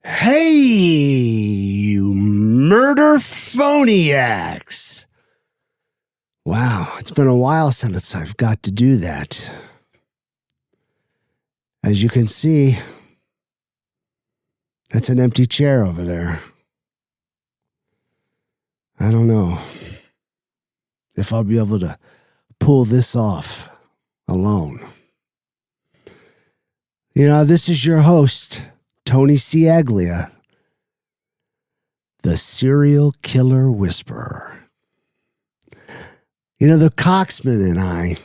Hey, you murderphoniacs. Wow, it's been a while since I've got to do that. As you can see, that's an empty chair over there. I don't know if I'll be able to pull this off alone. You know, this is your host, Tony Ciaglia, the serial killer whisperer. You know, the Coxman and I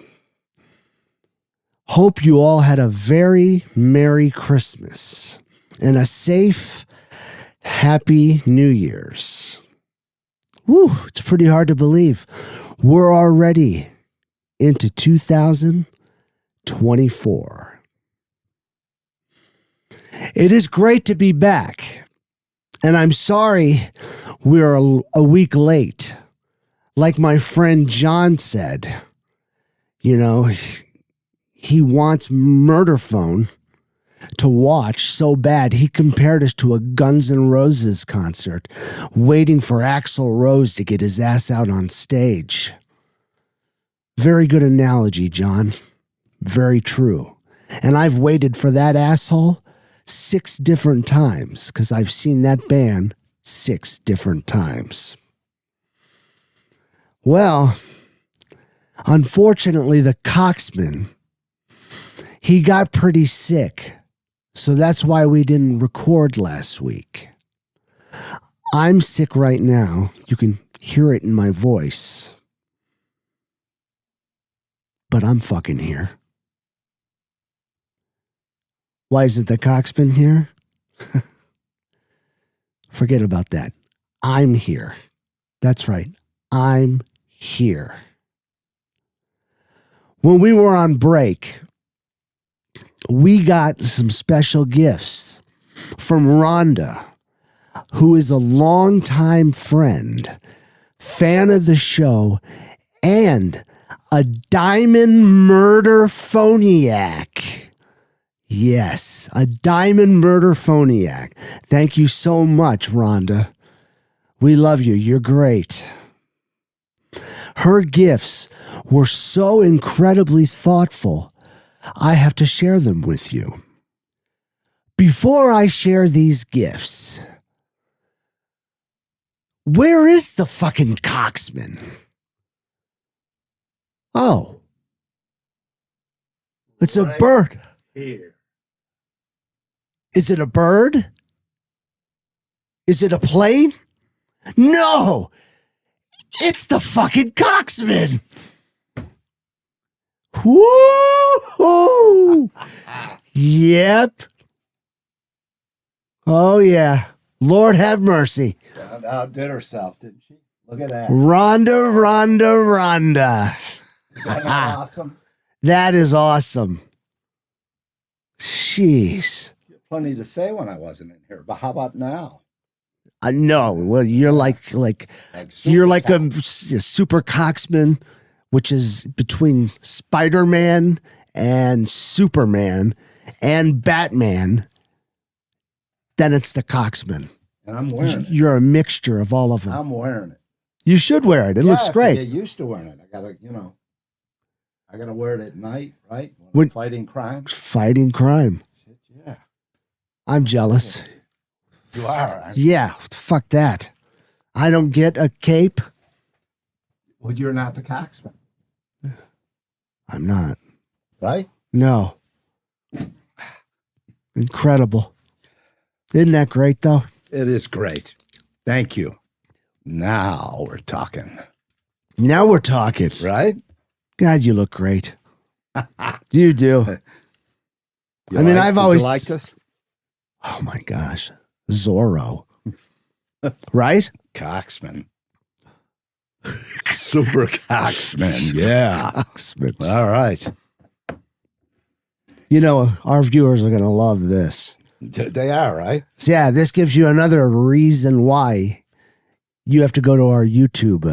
hope you all had a very Merry Christmas and a safe, Happy New Year's. Whew, it's pretty hard to believe. We're already into 2024. It is great to be back, and I'm sorry we're a week late. Like my friend John said, you know, he wants MurderPhone to watch so bad. He compared us to a Guns N' Roses concert, waiting for Axl Rose to get his ass out on stage. Very good analogy, John. Very true. And I've waited for that asshole 6 different times because I've seen that band 6 different times. Well, unfortunately, the Coxman, he got pretty sick. So that's why we didn't record last week. I'm sick right now. You can hear it in my voice. But I'm fucking here. Why isn't the Coxman here? Forget about that. I'm here. That's right. I'm here. When we were on break, we got some special gifts from Rhonda, who is a longtime friend, fan of the show, and a diamond murderphoniac. Yes, a diamond murderphoniac. Thank you so much, Rhonda. We love you. You're great. Her gifts were so incredibly thoughtful, I have to share them with you. Before I share these gifts, where is the fucking Coxman? Oh. It's a bird. Here. Is it a bird? Is it a plane? No! It's the fucking Coxman! Woo! Yep. Oh, yeah. Lord have mercy. Outdid herself, didn't she? Look at that. Rhonda. Is that not awesome? That is awesome. Jeez. Plenty to say when I wasn't in here, but how about now? No, well, you're like you're like a super Coxman, which is between Spider-Man and Superman and Batman. Then it's the Coxman. And I'm wearing it. You're a mixture of all of them. I'm wearing it. You should wear it. It looks great. Get used to wearing it. I gotta wear it at night, right? When I'm fighting crime. Fighting crime. Shit, yeah. I'm jealous. You are. Yeah, fuck that. I don't get a cape. Well, you're not the Coxman. I'm not. Right? No. Incredible. Isn't that great, though? It is great. Thank you. Now we're talking. Now we're talking. Right? God, you look great. You do. I've always liked us. Oh my gosh. Zorro. Right? Coxman. Super Coxman. Yeah. Coxman. All right. You know, our viewers are going to love this. They are, right? So yeah, this gives you another reason why you have to go to our YouTube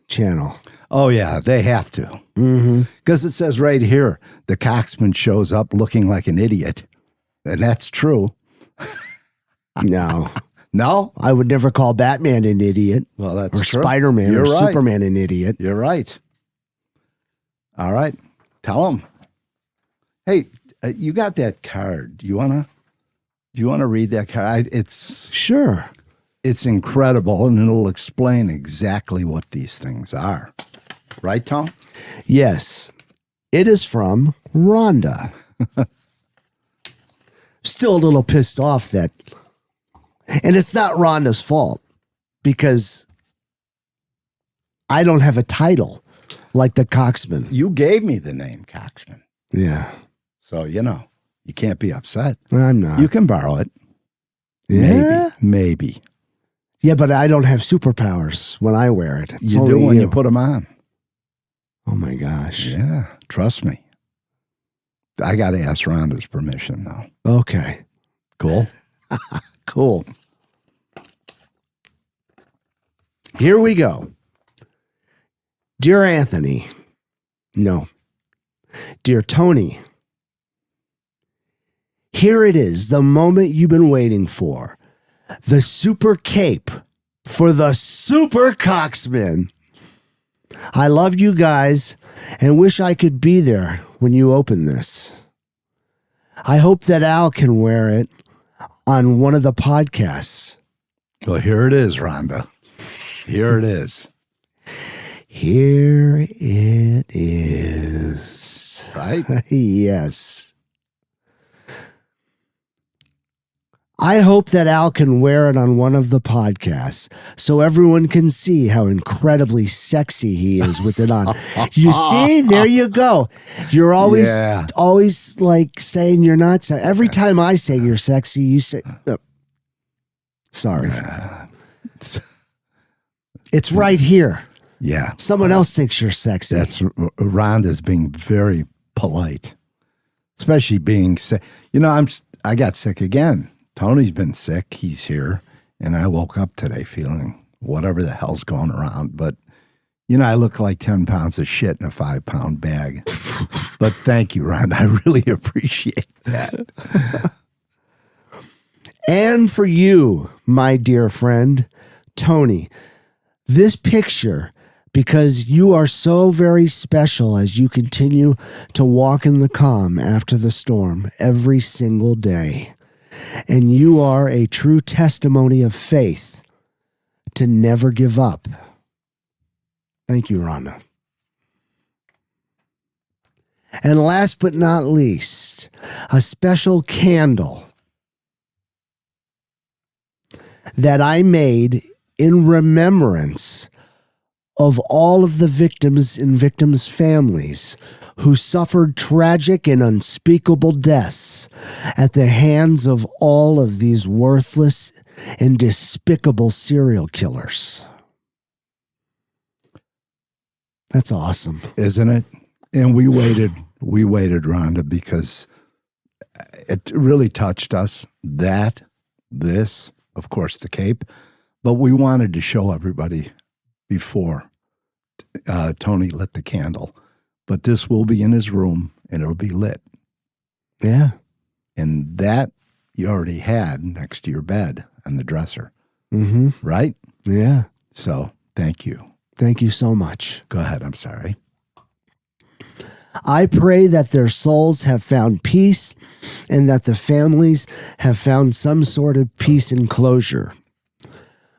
channel. Oh, yeah, they have to. Because it says right here, the Coxman shows up looking like an idiot. And that's true. No. No? I would never call Batman an idiot. Well, that's or true. Spider-Man You're or right. Superman an idiot. You're right. All right. Tell him. Hey, you got that card. Do you wanna read that card? Sure. It's incredible, and it'll explain exactly what these things are. Right, Tom? Yes. It is from Rhonda. Still a little pissed off that, and it's not Rhonda's fault because I don't have a title like the Coxman. You gave me the name Coxman. Yeah. So, you can't be upset. I'm not. You can borrow it. Yeah? Maybe. Yeah, but I don't have superpowers when I wear it. It's You do only when you put them on. Oh, my gosh. Yeah, trust me. I got to ask Rhonda's permission, though. Okay. Cool? Cool. Here we go. Dear Anthony. No. Dear Tony. Here it is, the moment you've been waiting for. The super cape for the super Coxman. I love you guys and wish I could be there when you open this. I hope that Al can wear it on one of the podcasts. Well, here it is, Rhonda. Here it is. Here it is. Right? Yes. I hope that Al can wear it on one of the podcasts so everyone can see how incredibly sexy he is with it on. You see? There you go. You're always like saying you're not sexy. Every time I say you're sexy, you say, sorry. It's right here. Yeah. Someone else thinks you're sexy. That's Rhonda's being very polite, especially being sick. I got sick again. Tony's been sick. He's here. And I woke up today feeling whatever the hell's going around. But, I look like 10 pounds of shit in a 5-pound bag. But thank you, Ron. I really appreciate that. And for you, my dear friend, Tony, this picture, because you are so very special as you continue to walk in the calm after the storm every single day. And you are a true testimony of faith to never give up. Thank you, Rhonda. And last but not least, a special candle that I made in remembrance of all of the victims and victims' families who suffered tragic and unspeakable deaths at the hands of all of these worthless and despicable serial killers. That's awesome. Isn't it? And we waited, Rhonda, because it really touched us. This, of course, the cape, but we wanted to show everybody before Tony lit the candle. But this will be in his room, and it'll be lit. Yeah. And that you already had next to your bed on the dresser. Mm-hmm. Right? Yeah. So, thank you. Thank you so much. Go ahead. I'm sorry. I pray that their souls have found peace and that the families have found some sort of peace and closure.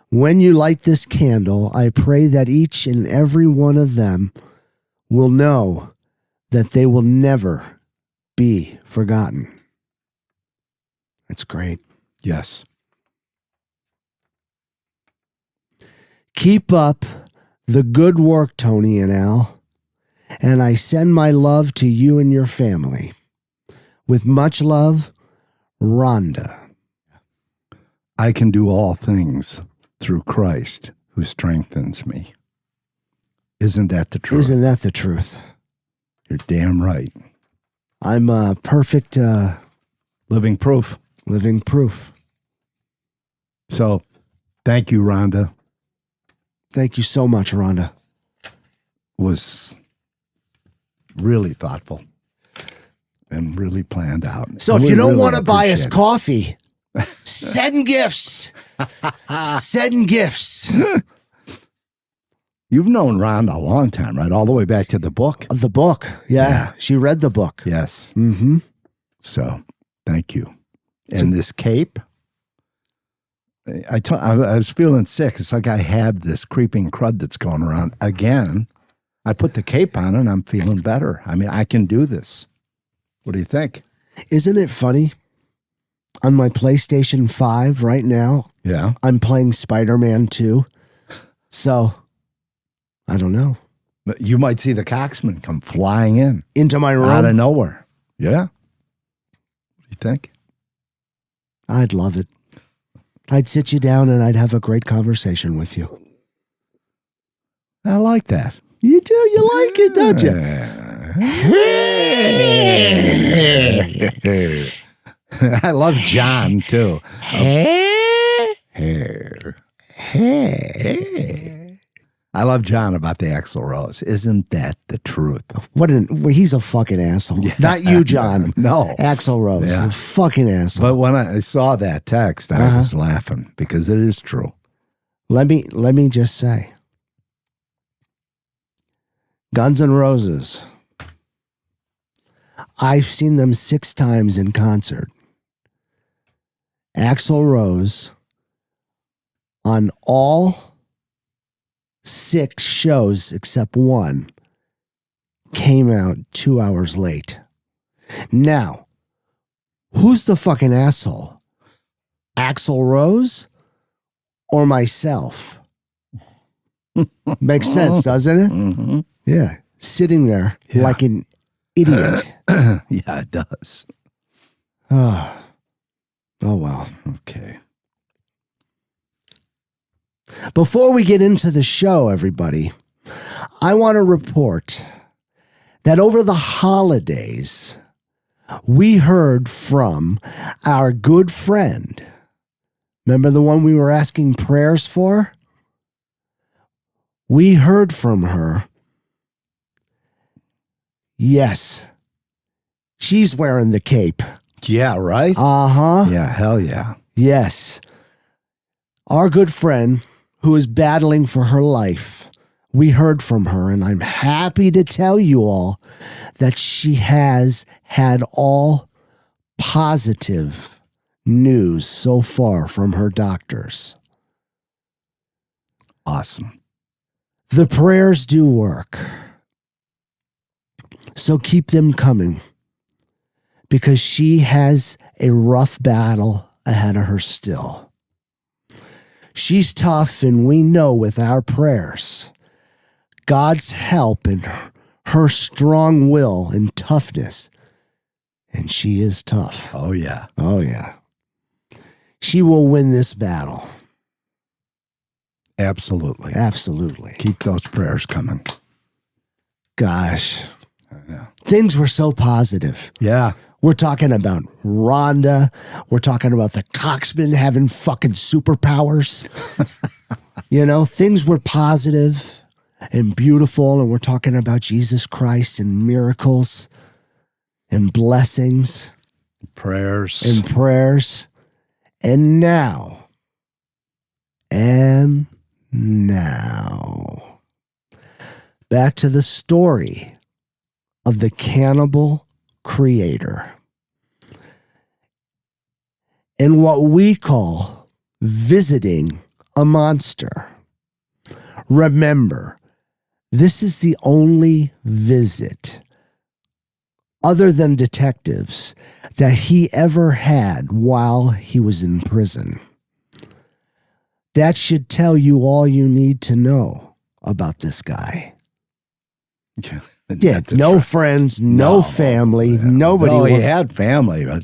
When you light this candle, I pray that each and every one of them will know that they will never be forgotten. That's great. Yes. Keep up the good work, Tony and Al, and I send my love to you and your family. With much love, Rhonda. I can do all things through Christ who strengthens me. Isn't that the truth? Isn't that the truth? You're damn right. I'm a perfect living proof. Living proof. So, thank you, Rhonda. Thank you so much, Rhonda. Was really thoughtful and really planned out. So if you don't want to buy us coffee, Send gifts. Send gifts. You've known Rhonda a long time, right? All the way back to the book. The book. Yeah. She read the book. Yes. Mm-hmm. So, thank you. And this cape, I was feeling sick. It's like I have this creeping crud that's going around. Again, I put the cape on and I'm feeling better. I mean, I can do this. What do you think? Isn't it funny? On my PlayStation 5 right now, Yeah. I'm playing Spider-Man 2. So, I don't know. But you might see the Coxman come flying in. Into my room? Out of nowhere. Yeah. What do you think? I'd love it. I'd sit you down and I'd have a great conversation with you. I like that. You do? You like it, don't you? I love John, too. I love John about the Axl Rose. Isn't that the truth? He's a fucking asshole. Yeah. Not you, John. No. Axl Rose. Yeah. A fucking asshole. But when I saw that text, I was laughing because it is true. Let me just say, Guns N' Roses, I've seen them 6 times in concert. Axl Rose, on all 6 shows except one, came out 2 hours late. Now, who's the fucking asshole? Axl Rose or myself? Makes sense, doesn't it? Mm-hmm. Yeah. Sitting there like an idiot. Yeah, it does. Oh well. Okay. Before we get into the show, everybody, I want to report that over the holidays, we heard from our good friend. Remember the one we were asking prayers for? We heard from her. Yes. She's wearing the cape. Yeah, right? Uh-huh. Yeah, hell yeah. Yes. Our good friend, who is battling for her life, we heard from her, and I'm happy to tell you all that she has had all positive news so far from her doctors. Awesome. The prayers do work. So keep them coming, because she has a rough battle ahead of her still. She's tough, and we know with our prayers, God's help and her strong will and toughness, and she is tough. Oh, yeah. Oh, yeah. She will win this battle. Absolutely. Absolutely. Keep those prayers coming. Gosh. Yeah. Things were so positive. Yeah. We're talking about Rhonda. We're talking about the Coxman having fucking superpowers. You know, things were positive and beautiful, and we're talking about Jesus Christ and miracles and blessings Prayers. and prayers. And now, back to the story of the Cannibal creator and what we call visiting a monster. Remember, this is the only visit, other than detectives, that he ever had while he was in prison. That should tell you all you need to know about this guy. Yeah, no friends, no family, nobody. No, he had family, but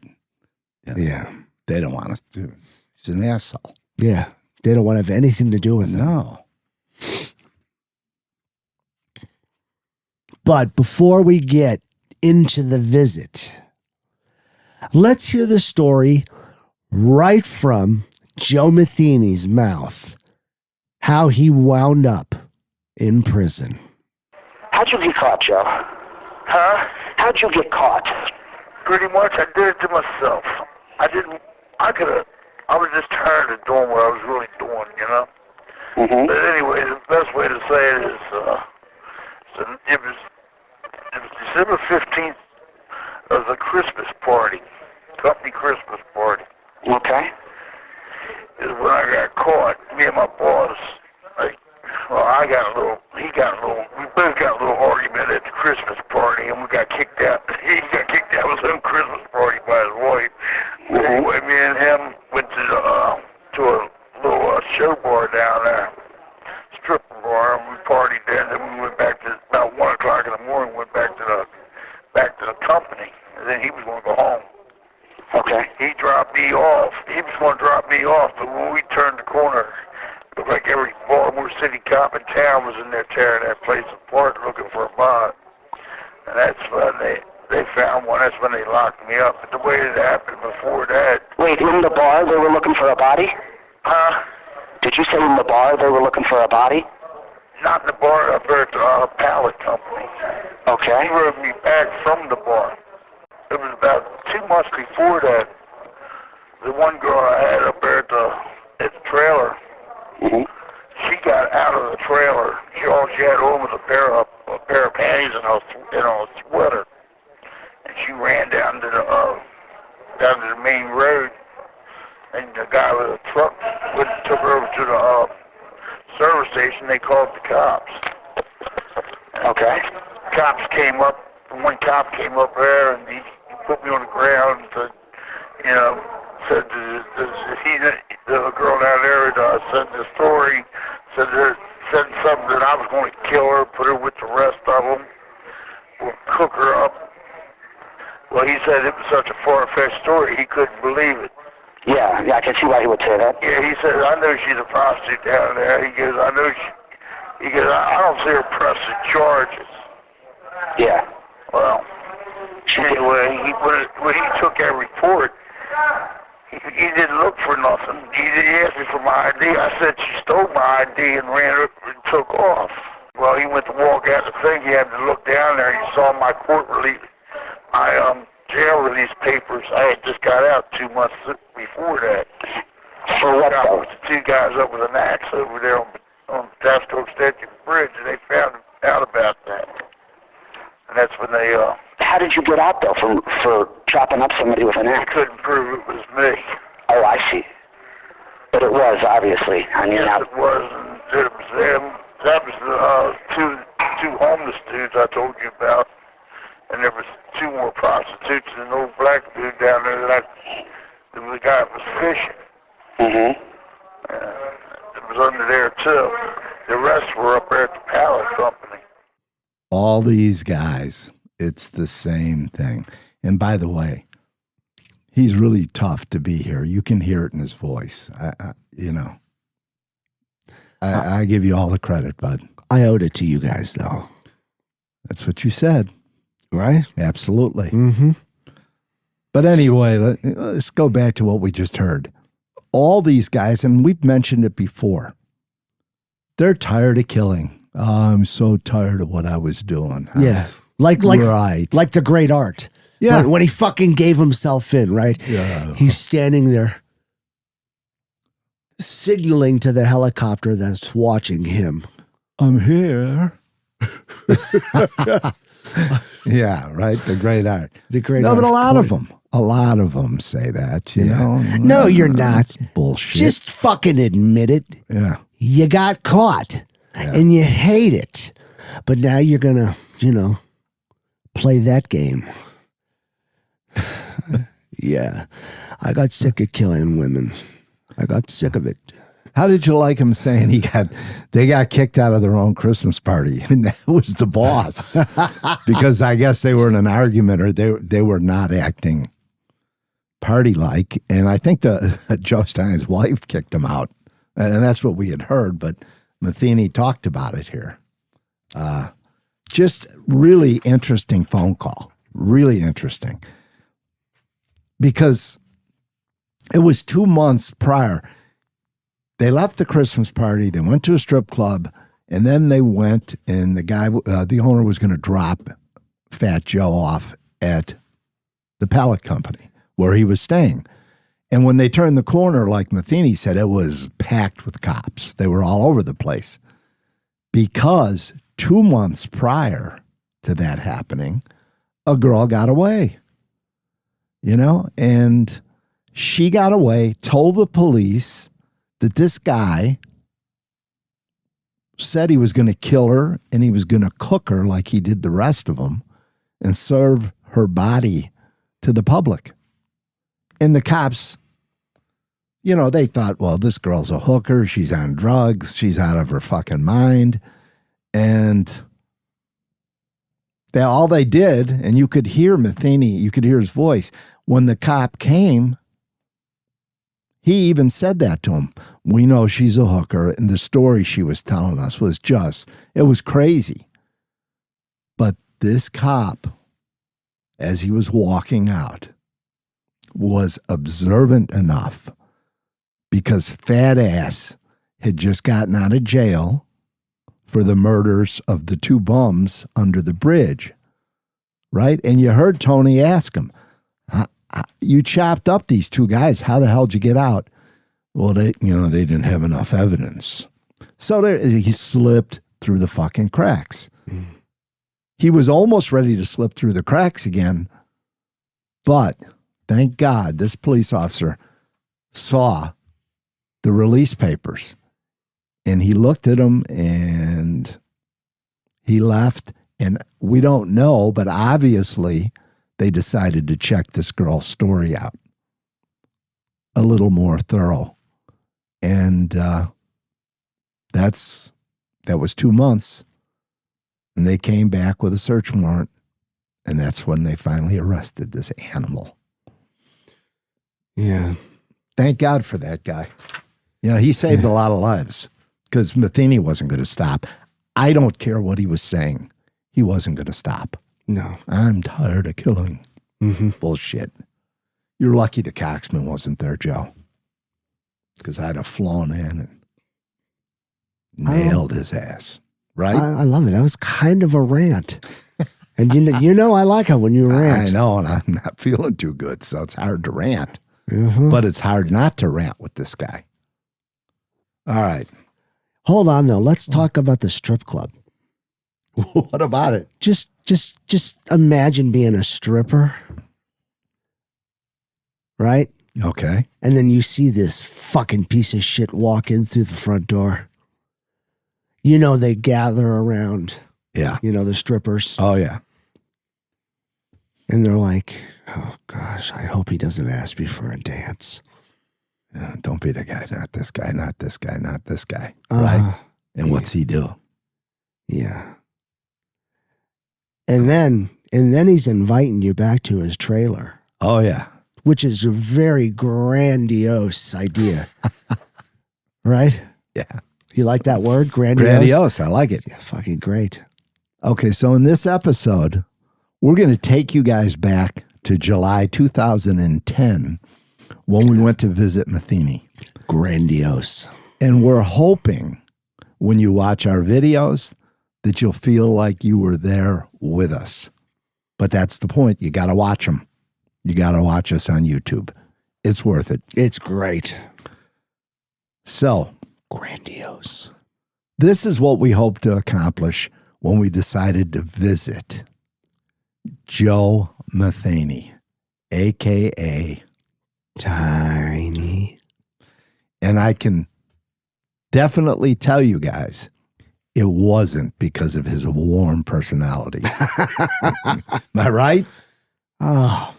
yeah, they don't want us to. He's an asshole. Yeah, they don't want to have anything to do with him. No. But before we get into the visit, let's hear the story right from Joe Metheny's mouth, how he wound up in prison. How'd you get caught, Joe? Huh? How'd you get caught? Pretty much I did it to myself. I could have I was just tired of doing what I was really doing, you know. Mm-hmm. But anyway, the best way to say it is, it was December 15th of the Christmas party, company Christmas party. Okay. Is when I got caught. Me and my boss, we both got a little argument at the Christmas party, and we got kicked out. He got kicked out of his own Christmas party by his wife. Mm-hmm. Anyway, me and him went to a little show bar down there, stripper bar, and we partied there. And then we went back to about 1 o'clock in the morning. Went back to the company, and then he was going to go home. Okay. He dropped me off. He was going to drop me off, but when we turned the corner, it looked like every Baltimore City cop in town was in there tearing that place apart looking for a bond. And that's when they found one. That's when they locked me up. But the way it happened before that... Wait, in the bar they were looking for a body? Huh? Did you say in the bar they were looking for a body? Not in the bar, up there at the pallet company. Okay. He drove me back from the bar. It was about 2 months before that. The one girl I had up there at the trailer, Mm-hmm. she got out of the trailer. All she had on was a pair of panties and a sweater. And she ran down to the main road. And the guy with a truck took her over to the service station. They called the cops. Okay. Cops came up. One cop came up there and he put me on the ground and said, said the girl down there said the story, said something that I was going to kill her, put her with the rest of them, or cook her up. Well, he said it was such a far-fetched story, he couldn't believe it. Yeah, I can see why he would say that. Yeah, he said, I know she's a prostitute down there. He goes, I don't see her pressing charges. Yeah. Well, anyway, when he took that report, he didn't look for nothing. He asked me for my ID. I said she stole my ID and ran up and took off. Well, he went to walk out the thing. He had to look down there. He saw my court release, my jail release papers. I had just got out 2 months before that. For what, I though? was the two guys up with an axe over there on the Tasco Extension Bridge, and they found out about that. And that's when they... How did you get out, though, for chopping up somebody with an axe? couldn't prove it was me. Oh, I see. But it was, obviously. I mean, Yes, it was. And it was them. That was the two homeless dudes I told you about. And there was 2 more prostitutes and an old black dude down there that the guy was fishing. Mm-hmm. It was under there, too. The rest were up there at the pallet company. All these guys, it's the same thing. And by the way, he's really tough to be here. You can hear it in his voice. I give you all the credit, bud. I owed it to you guys, though. That's what you said. Right? Absolutely. Mm-hmm. But anyway, let's go back to what we just heard. All these guys, and we've mentioned it before, they're tired of killing. Oh, I'm so tired of what I was doing. Yeah. Like right. Like the great art. Yeah. When he fucking gave himself in, right? Yeah. He's standing there signaling to the helicopter that's watching him. I'm here. Yeah, right. The great art. The great No, art. but a lot of them say that, you know. No, you're not. It's bullshit. Just fucking admit it. yeah. You got caught and you hate it. But now you're going to, play that game. Yeah. I got sick of killing women. I got sick of it. How did you like him saying they got kicked out of their own Christmas party? And that was the boss. Because I guess they were in an argument or they were not acting party-like. And I think Joe Stein's wife kicked him out. And that's what we had heard. But Metheny talked about it here. Just really interesting phone call. Really interesting. Because it was 2 months prior. They left the Christmas party. They went to a strip club, and then they went, and the owner was going to drop Fat Joe off at the pallet company where he was staying. And when they turned the corner, like Metheny said, it was packed with cops. They were all over the place. Because 2 months prior to that happening, a girl got away. And she got away, told the police that this guy said he was going to kill her and he was going to cook her like he did the rest of them and serve her body to the public. And the cops, they thought, well, this girl's a hooker. She's on drugs. She's out of her fucking mind. And all they did, and you could hear Metheny, you could hear his voice. When the cop came, he even said that to him. We know she's a hooker, and the story she was telling us was it was crazy. But this cop, as he was walking out, was observant enough because fat ass had just gotten out of jail for the murders of the 2 bums under the bridge, right? And you heard Tony ask him, you chopped up these 2 guys. How the hell did you get out? Well, they didn't have enough evidence. So he slipped through the fucking cracks. He was almost ready to slip through the cracks again. But thank God this police officer saw the release papers and he looked at them and he left. And we don't know, but obviously they decided to check this girl's story out a little more thorough. And that was 2 months. And they came back with a search warrant. And that's when they finally arrested this animal. Yeah. Thank God for that guy. He saved a lot of lives because Metheny wasn't going to stop. I don't care what he was saying. He wasn't going to stop. No. I'm tired of killing. Mm-hmm. Bullshit. You're lucky the Coxman wasn't there, Joe. Because I'd have flown in and nailed his ass. Right? I love it. That was kind of a rant. And I like it when you rant. I know, and I'm not feeling too good, so it's hard to rant. Mm-hmm. But it's hard not to rant with this guy. All right. Hold on, though. Let's talk about the strip club. What about it? Just imagine being a stripper, right? Okay. And then you see this fucking piece of shit walk in through the front door. They gather around. Yeah. The strippers. Oh, yeah. And they're like, oh, gosh, I hope he doesn't ask me for a dance. Don't be the guy. Not this guy, not this guy, not this guy. Right? And what's he do? Yeah. And then he's inviting you back to his trailer. Oh, yeah. Which is a very grandiose idea. Right? Yeah. You like that word? Grandiose? Grandiose. I like it. Yeah, fucking great. Okay, so in this episode, we're going to take you guys back to July 2010 when we went to visit Metheny. Grandiose. And we're hoping when you watch our videos that you'll feel like you were there with us. But that's the point. You got to watch them. You got to watch us on YouTube. It's worth it. It's great. So, grandiose. This is what we hope to accomplish when we decided to visit Joe Metheny, a.k.a. Tiny. And I can definitely tell you guys, it wasn't because of his warm personality. Am I right? Oh.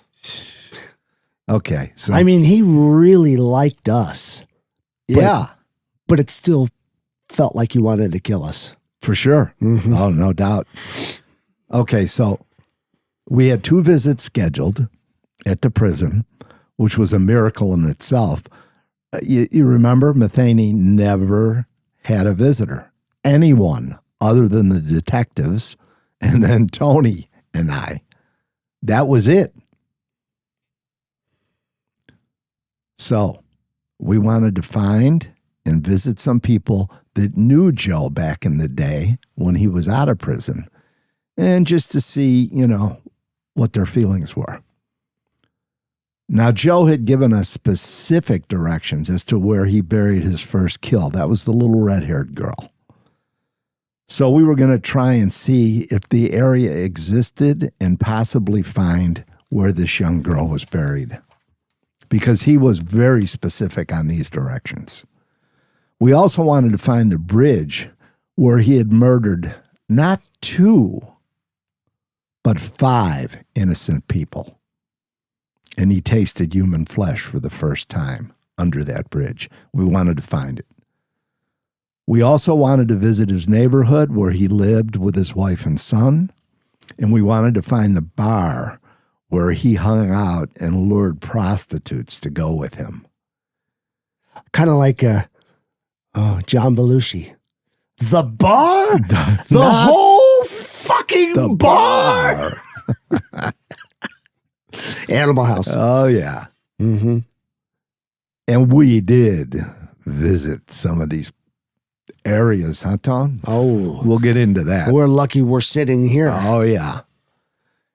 Okay. So he really liked us. Yeah. But it still felt like he wanted to kill us. For sure. Mm-hmm. Oh, no doubt. Okay, so we had 2 visits scheduled at the prison, which was a miracle in itself. You remember, Metheny never had a visitor. Anyone other than the detectives and then Tony and I. That was it. So we wanted to find and visit some people that knew Joe back in the day when he was out of prison, and just to see, what their feelings were. Now, Joe had given us specific directions as to where he buried his first kill. That was the little red-haired girl. So we were going to try and see if the area existed and possibly find where this young girl was buried, because he was very specific on these directions. We also wanted to find the bridge where he had murdered not 2, but 5 innocent people. And he tasted human flesh for the first time under that bridge. We wanted to find it. We also wanted to visit his neighborhood where he lived with his wife and son. And we wanted to find the bar where he hung out and lured prostitutes to go with him. Kind of like John Belushi. The bar? The whole fucking bar! Animal House. Oh, yeah. Mm-hmm. And we did visit some of these areas, huh, Tom? Oh. We'll get into that. We're lucky we're sitting here. Oh, yeah.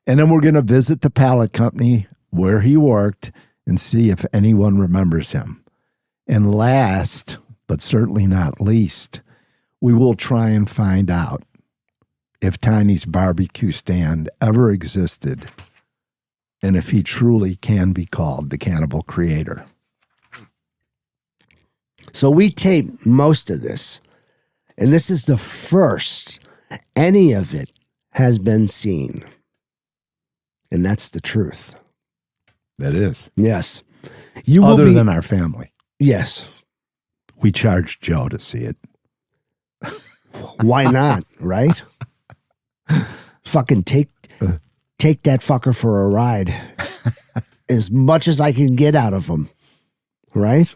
And then we're going to visit the pallet company where he worked and see if anyone remembers him. And last, but certainly not least, we will try and find out if Tiny's barbecue stand ever existed and if he truly can be called the cannibal creator. So we taped most of this, and this is the first any of it has been seen. And that's the truth. That is. Yes. You will Other than our family. Yes. We charged Joe to see it. Why not, right? Fucking take that fucker for a ride. As much as I can get out of him. Right?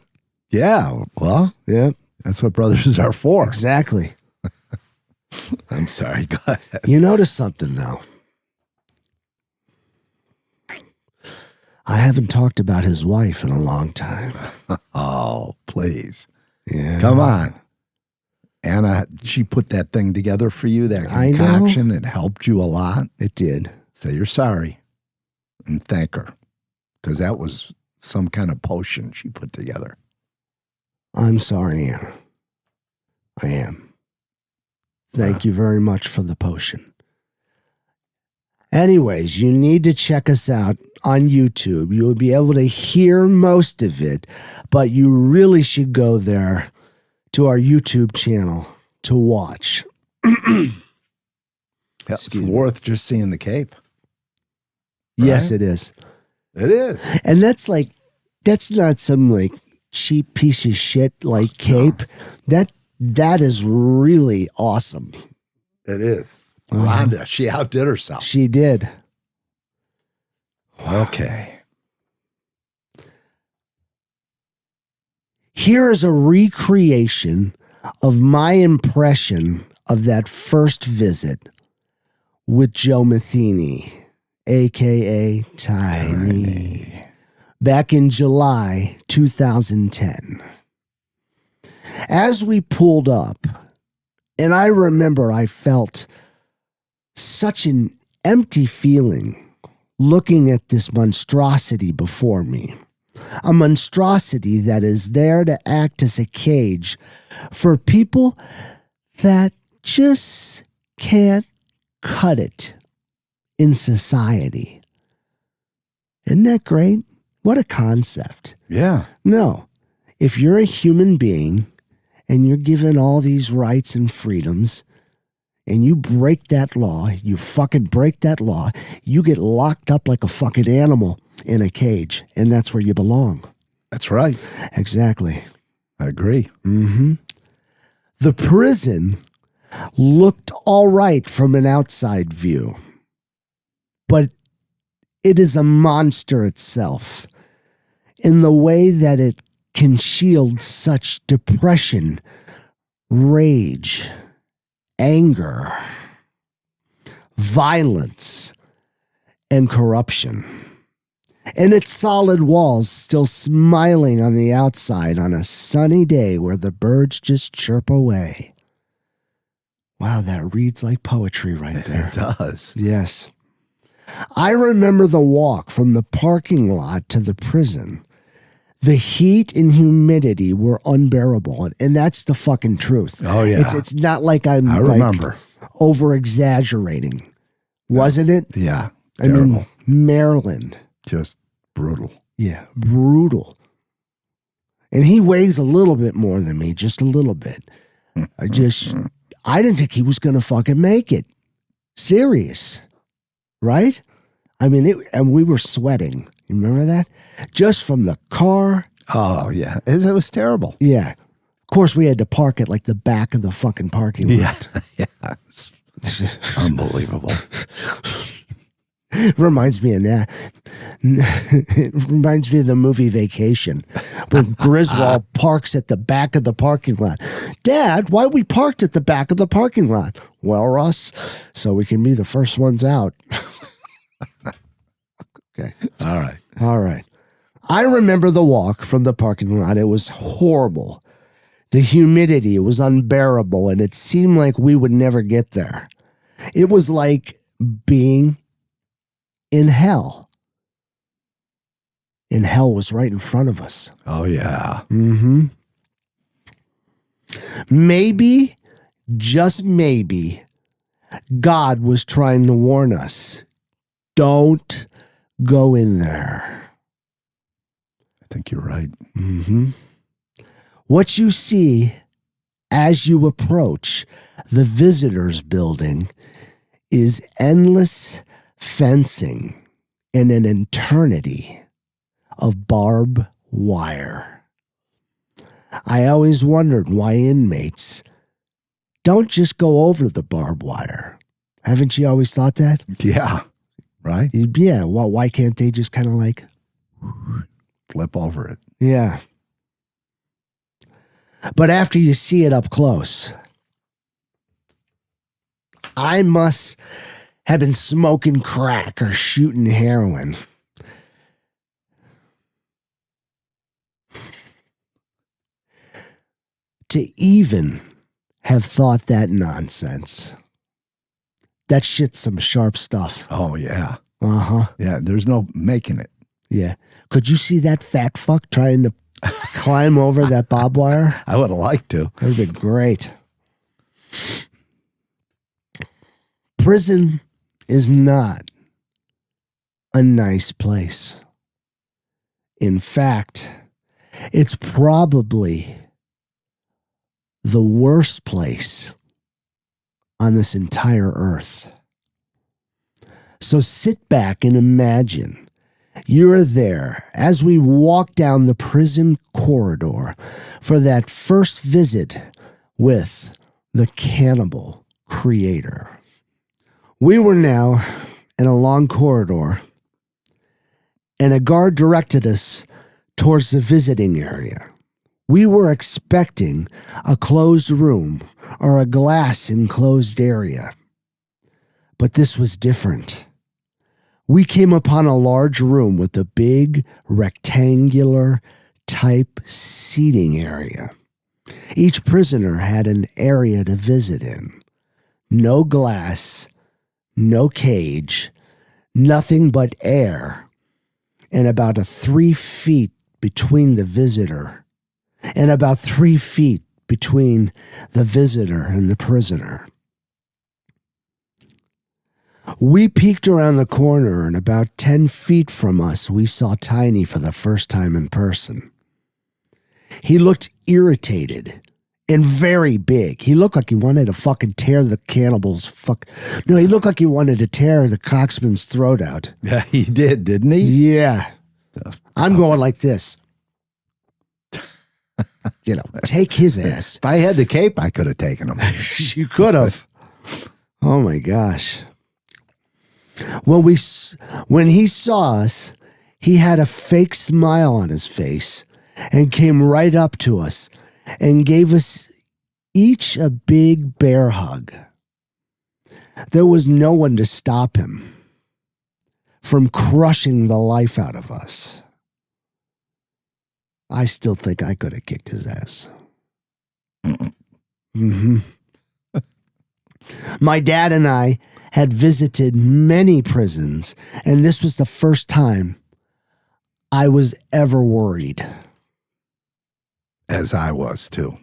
Yeah, well, Yeah. that's what brothers are for. Exactly. I'm sorry, go ahead. You notice something, though. I haven't talked about his wife in a long time. Oh, please. Yeah. Come on. Anna, she put that thing together for you, that I know. concoction. It helped you a lot. It did. Say you're sorry and thank her, because that was some kind of potion she put together. I'm sorry, Anna. I am. Thank you very much for the potion. Anyways, you need to check us out on YouTube. You'll be able to hear most of it, but you really should go there to our YouTube channel to watch. It's worth just seeing the cape. Yes, Right? it is. It is. And that's not some like cheap piece of shit like cape. That is really awesome. It is. Rhonda, she outdid herself. She did. Okay. Here is a recreation of my impression of that first visit with Joe Metheny, a.k.a. Tiny, back in July 2010. As we pulled up, and I remember I felt such an empty feeling looking at this monstrosity before me. A monstrosity that is there to act as a cage for people that just can't cut it in society. Isn't that great? What a concept. Yeah. No, if you're a human being and you're given all these rights and freedoms and you break that law, you fucking break that law, you get locked up like a fucking animal in a cage, and that's where you belong. That's right. Exactly. I agree. Mm-hmm. The prison looked all right from an outside view, but it is a monster itself in the way that it can shield such depression, rage, anger, violence, and corruption. And its solid walls still smiling on the outside on a sunny day where the birds just chirp away. Wow, that reads like poetry right there. It does. Yes. I remember the walk from the parking lot to the prison. The heat and humidity were unbearable, and that's the fucking truth. Oh, yeah. It's not like I remember. over exaggerating, wasn't it? Yeah. I mean, Maryland, just brutal. yeah, brutal. And he weighs a little bit more than me, just a little bit. I didn't think he was going to fucking make it. Serious, right? I mean, and we were sweating. You remember that? Just from the car. Oh, yeah. It was terrible. Yeah. Of course, we had to park at like the back of the fucking parking lot. Yeah. Unbelievable. Reminds me of that. It reminds me of the movie Vacation, when Griswold parks at the back of the parking lot. Dad, why we parked at the back of the parking lot? Well, Russ, so we can be the first ones out. Okay. All right. I remember the walk from the parking lot. It was horrible. The humidity, it was unbearable, and it seemed like we would never get there. It was like being in hell. And hell was right in front of us. Oh, yeah. Mm-hmm. Maybe, just maybe, God was trying to warn us. Don't go in there. I think you're right. Mm-hmm. What you see as you approach the visitors building is endless fencing and an eternity of barbed wire. I always wondered why inmates don't just go over the barbed wire. Haven't you always thought that? Yeah. Right? Yeah. Well, why can't they just kind of like Flip over it. Yeah. But after you see it up close, I must have been smoking crack or shooting heroin. To even have thought that nonsense. That shit's some sharp stuff. Oh, yeah. Uh-huh. Yeah, there's no making it. Yeah. Could you see that fat fuck trying to climb over that barbed wire? I would have liked to. That would have been great. Prison is not a nice place. In fact, it's probably the worst place on this entire earth. So sit back and imagine you're there as we walk down the prison corridor for that first visit with the cannibal creator. We were now in a long corridor, and a guard directed us towards the visiting area. We were expecting a closed room or a glass enclosed area, but this was different. We came upon a large room with a big rectangular type seating area. Each prisoner had an area to visit in. No glass, no cage, nothing but air, and about 3 feet between the visitor, and about 3 feet between the visitor and the prisoner. We peeked around the corner, and about 10 feet from us, we saw Tiny for the first time in person. He looked irritated and very big. He looked like he wanted to fucking tear the cannibal's No, he looked like he wanted to tear the coxman's throat out. Yeah, he did, didn't he? Yeah. I'm going like this. Take his ass. If I had the cape, I could have taken him. You could have. Oh my gosh. When he saw us, he had a fake smile on his face and came right up to us and gave us each a big bear hug. There was no one to stop him from crushing the life out of us. I still think I could have kicked his ass. Mm-hmm. My dad and I had visited many prisons, and this was the first time I was ever worried. As I was, too.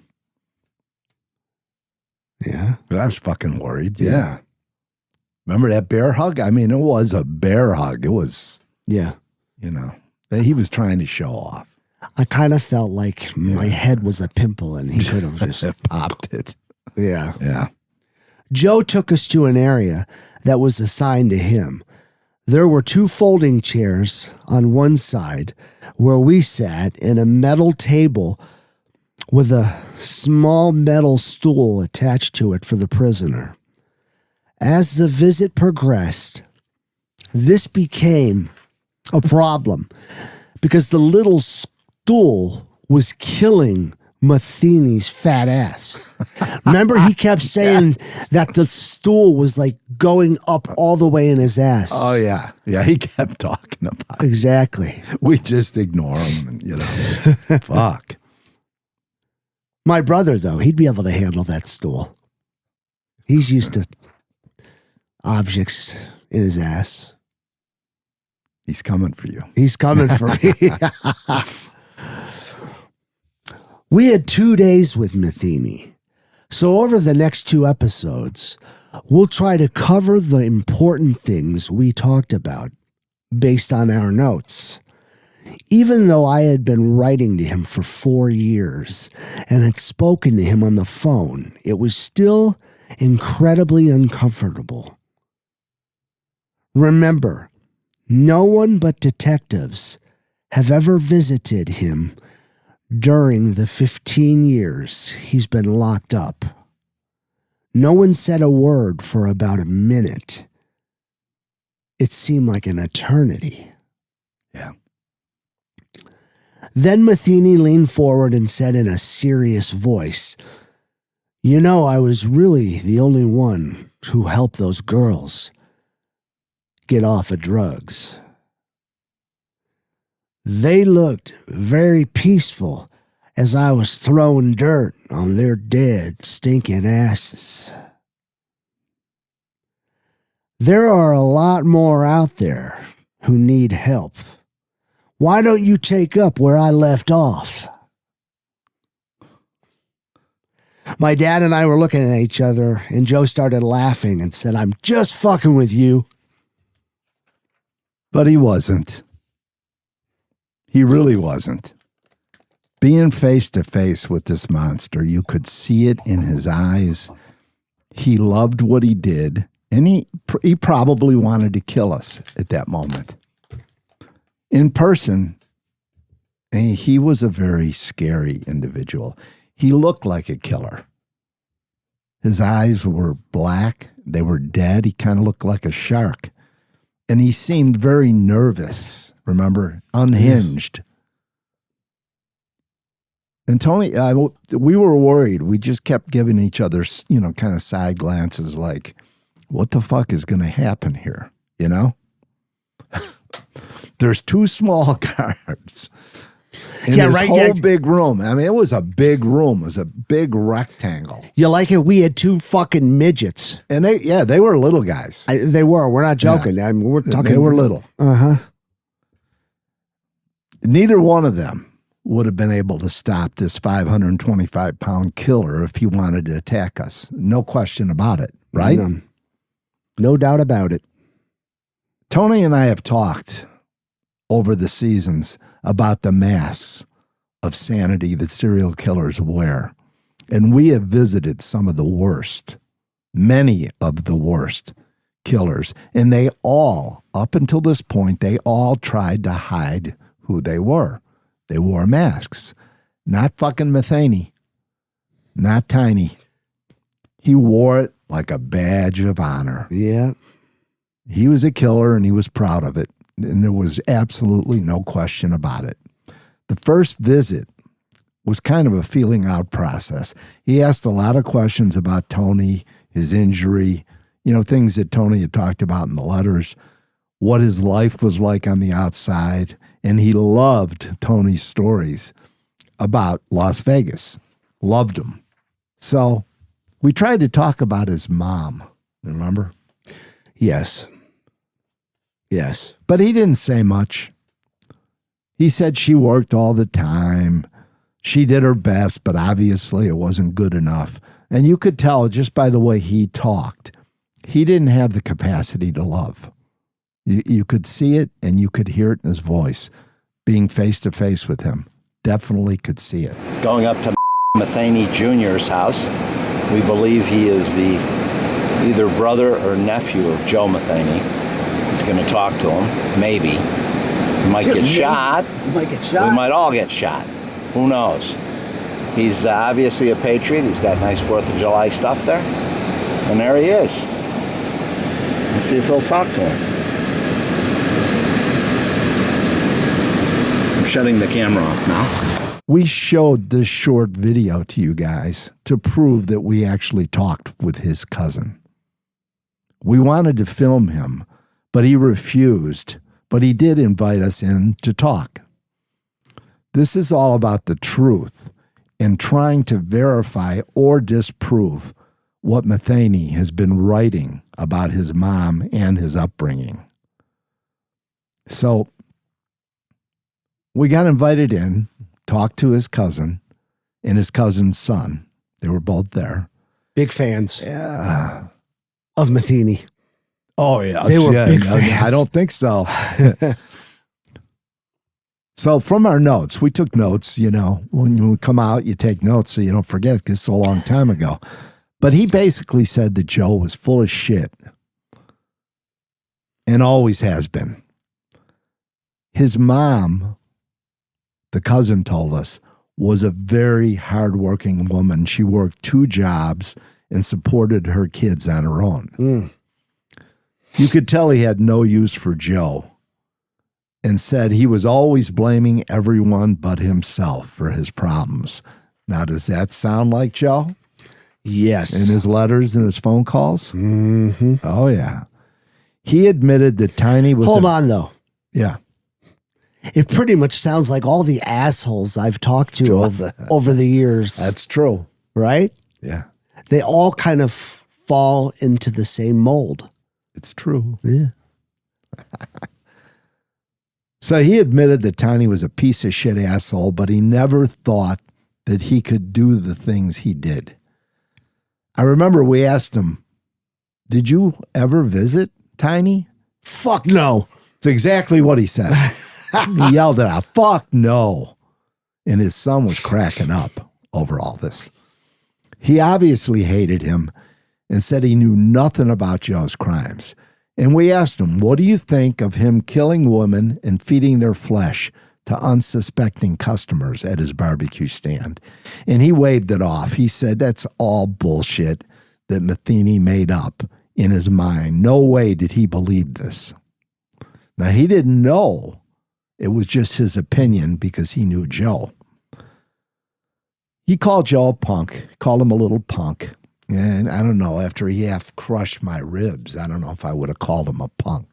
Yeah. But I was fucking worried. Yeah. Remember that bear hug? I mean, it was a bear hug. It was, Yeah. you know, he was trying to show off. I kind of felt like my head was a pimple and he could have just popped it. Yeah. Yeah. Joe took us to an area that was assigned to him. There were 2 folding chairs on one side where we sat, and a metal table with a small metal stool attached to it for the prisoner. As the visit progressed, this became a problem because the little stool was killing Metheny's fat ass. Remember, he kept saying that the stool was like going up all the way in his ass. Oh, yeah. Yeah, he kept talking about it. Exactly. We just ignore him, and, you know, fuck. My brother, though, he'd be able to handle that stool. He's used to objects in his ass. He's coming for you. He's coming for me. We had 2 days with Metheny. So over the next 2 episodes, we'll try to cover the important things we talked about based on our notes. Even though I had been writing to him for 4 years and had spoken to him on the phone, it was still incredibly uncomfortable. Remember, no one but detectives have ever visited him during the 15 years he's been locked up. No one said a word for about a minute. It seemed like an eternity. Yeah. Then Metheny leaned forward and said in a serious voice, "You know, I was really the only one who helped those girls get off of drugs. They looked very peaceful as I was throwing dirt on their dead, stinking asses. There are a lot more out there who need help. Why don't you take up where I left off?" My dad and I were looking at each other, and Joe started laughing and said, "I'm just fucking with you." But he wasn't. He really wasn't. Being face to face with this monster, you could see it in his eyes. He loved what he did, and he probably wanted to kill us at that moment. In person, he was a very scary individual. He looked like a killer. His eyes were black. They were dead. He kind of looked like a shark. And he seemed very nervous, remember? Unhinged. And Tony, we were worried. We just kept giving each other, you know, kind of side glances like, what the fuck is going to happen here? You know? There's 2 small guards in this whole big room. I mean, it was a big room. It was a big rectangle. You like it? We had 2 fucking midgets. And they were little guys. They were. We're not joking. Yeah. I mean, we're talking. They were little. Uh-huh. Neither one of them would have been able to stop this 525-pound killer if he wanted to attack us. No question about it, right? No doubt about it. Tony and I have talked over the seasons about the masks of sanity that serial killers wear. And we have visited some of the worst, many of the worst killers. And they all, up until this point, they all tried to hide who they were. They wore masks. Not fucking Metheny. Not Tiny. He wore it like a badge of honor. Yeah. He was a killer and he was proud of it. And there was absolutely no question about it. The first visit was kind of a feeling out process. He asked a lot of questions about Tony, his injury, you know, things that Tony had talked about in the letters, what his life was like on the outside. And he loved Tony's stories about Las Vegas. Loved them. So we tried to talk about his mom, remember? Yes. Yes. But he didn't say much. He said she worked all the time. She did her best, but obviously it wasn't good enough. And you could tell just by the way he talked, he didn't have the capacity to love. You could see it and you could hear it in his voice. Being face to face with him, definitely could see it. Going up to Metheny Jr.'s house, we believe he is the either brother or nephew of Joe Metheny. He's going to talk to him, maybe. He might get shot. You might get shot. We might all get shot. Who knows? He's obviously a patriot. He's got nice 4th of July stuff there. And there he is. Let's see if he'll talk to him. I'm shutting the camera off now. We showed this short video to you guys to prove that we actually talked with his cousin. We wanted to film him, but he refused. But he did invite us in to talk. This is all about the truth and trying to verify or disprove what Metheny has been writing about his mom and his upbringing. So we got invited in, talked to his cousin and his cousin's son. They were both there. Big fans Yeah. of Metheny. Oh, yeah. They were big fans. I don't think so. So from our notes, we took notes, you know, when you come out, you take notes so you don't forget because it's a long time ago. But he basically said that Joe was full of shit and always has been. His mom, the cousin told us, was a very hardworking woman. She worked 2 jobs and supported her kids on her own. You could tell he had no use for Joe and said he was always blaming everyone but himself for his problems. Now, does that sound like Joe? Yes. In his letters and his phone calls? Mm-hmm. Oh, yeah. He admitted that Tiny was... Hold on, though. Yeah. It pretty much sounds like all the assholes I've talked to over the years. That's true. Right? Yeah. They all kind of fall into the same mold. It's true. Yeah. So he admitted that Tiny was a piece of shit asshole, but he never thought that he could do the things he did. I remember we asked him, did you ever visit Tiny? Fuck no. It's exactly what he said. He yelled it out, fuck no. And his son was cracking up over all this. He obviously hated him and said he knew nothing about Joe's crimes. And we asked him, what do you think of him killing women and feeding their flesh to unsuspecting customers at his barbecue stand? And he waved it off. He said that's all bullshit that Metheny made up in his mind. No way did he believe this. Now, he didn't know it was just his opinion because he knew Joe. He called Joe a punk, called him a little punk. And I don't know, after he half crushed my ribs, I don't know if I would have called him a punk.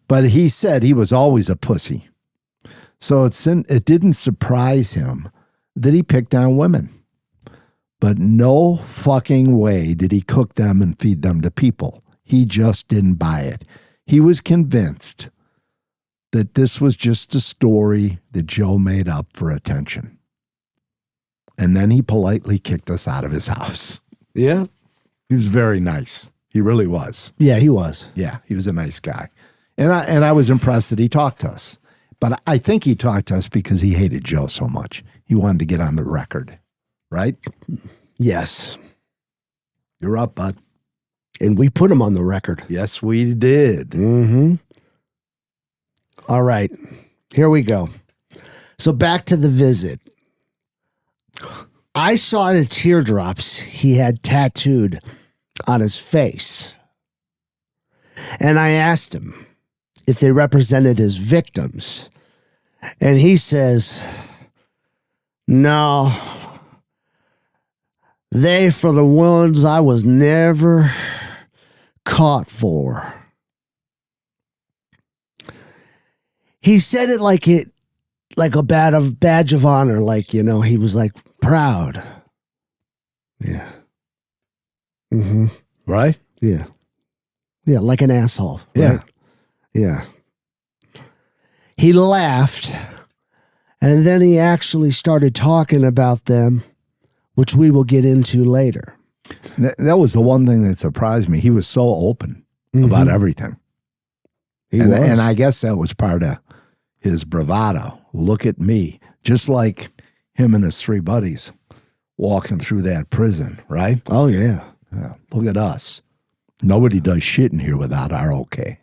But he said he was always a pussy. So it didn't surprise him that he picked on women. But no fucking way did he cook them and feed them to people. He just didn't buy it. He was convinced that this was just a story that Joe made up for attention. And then he politely kicked us out of his house. Yeah. He was very nice. He really was. Yeah, he was. Yeah, he was a nice guy. And I was impressed that he talked to us. But I think he talked to us because he hated Joe so much. He wanted to get on the record. Right? Yes. You're up, bud. And we put him on the record. Yes, we did. Mm-hmm. All right. Here we go. So back to the visit. I saw the teardrops he had tattooed on his face. And I asked him if they represented his victims. And he says, no, they for the ones I was never caught for. He said it like a badge of honor, like, you know, he was like proud. Yeah. Mm-hmm. Right? Yeah. Yeah, like an asshole. Yeah. Right? Yeah. He laughed, and then he actually started talking about them, which we will get into later. That was the one thing that surprised me. He was so open about everything. He and, was. and I guess that was part of his bravado. Look at me. Just like him and his three buddies walking through that prison, right? Oh, yeah. Yeah. Look at us. Nobody does shit in here without our okay.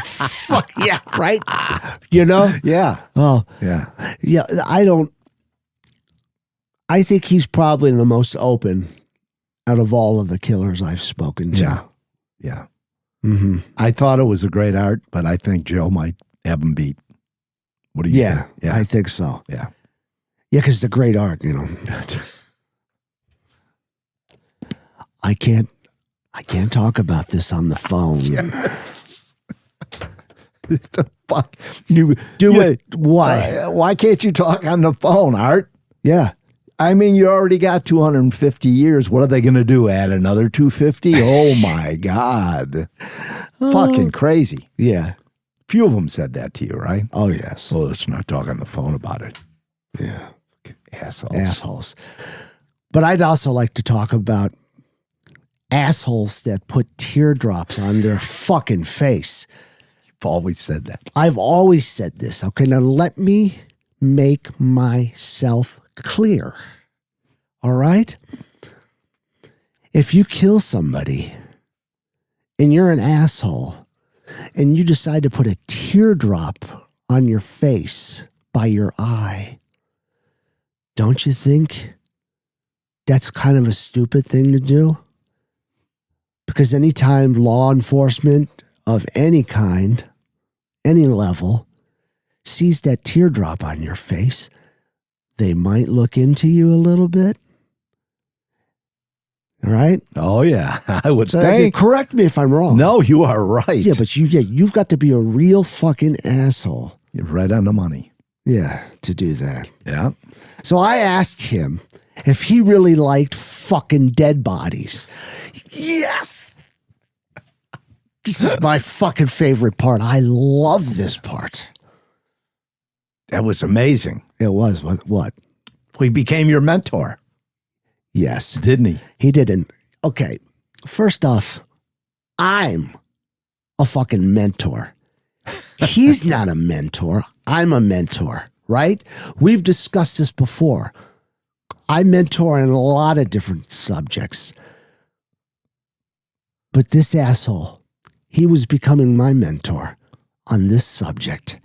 Fuck yeah, right? You know? Yeah. Oh, Yeah. yeah. I think he's probably the most open out of all of the killers I've spoken to. Yeah. Yeah. Mm-hmm. I thought it was a great art, but I think Joe might have him beat. What do you think? Yeah, I think so. Yeah. Yeah, because it's a great art, you know. I can't talk about this on the phone. Yes. The fuck? You Do it. Why? Why can't you talk on the phone, Art? Yeah. I mean, you already got 250 years. What are they going to do? Add another 250? Oh, my God. Fucking crazy. Yeah. Few of them said that to you, right? Oh, yes. So let's not talk on the phone about it. Yeah. Assholes. But I'd also like to talk about assholes that put teardrops on their fucking face. You've always said that. I've always said this. Okay, now let me make myself clear. All right? If you kill somebody and you're an asshole and you decide to put a teardrop on your face by your eye, don't you think that's kind of a stupid thing to do? Because anytime law enforcement of any kind, any level, sees that teardrop on your face, they might look into you a little bit. All right? Oh, yeah. I would So, think. correct me if I'm wrong. No, you are right. Yeah, but you've got to be a real fucking asshole. You're right on the money. Yeah, to do that. Yeah. So I asked him if he really liked fucking dead bodies. Yes! This is my fucking favorite part. I love this part. That was amazing. It was. What? He became your mentor, Yes. didn't he? He didn't. Okay. First off, I'm a fucking mentor. He's not a mentor. I'm a mentor, right? We've discussed this before. I mentor in a lot of different subjects. But this asshole, he was becoming my mentor on this subject.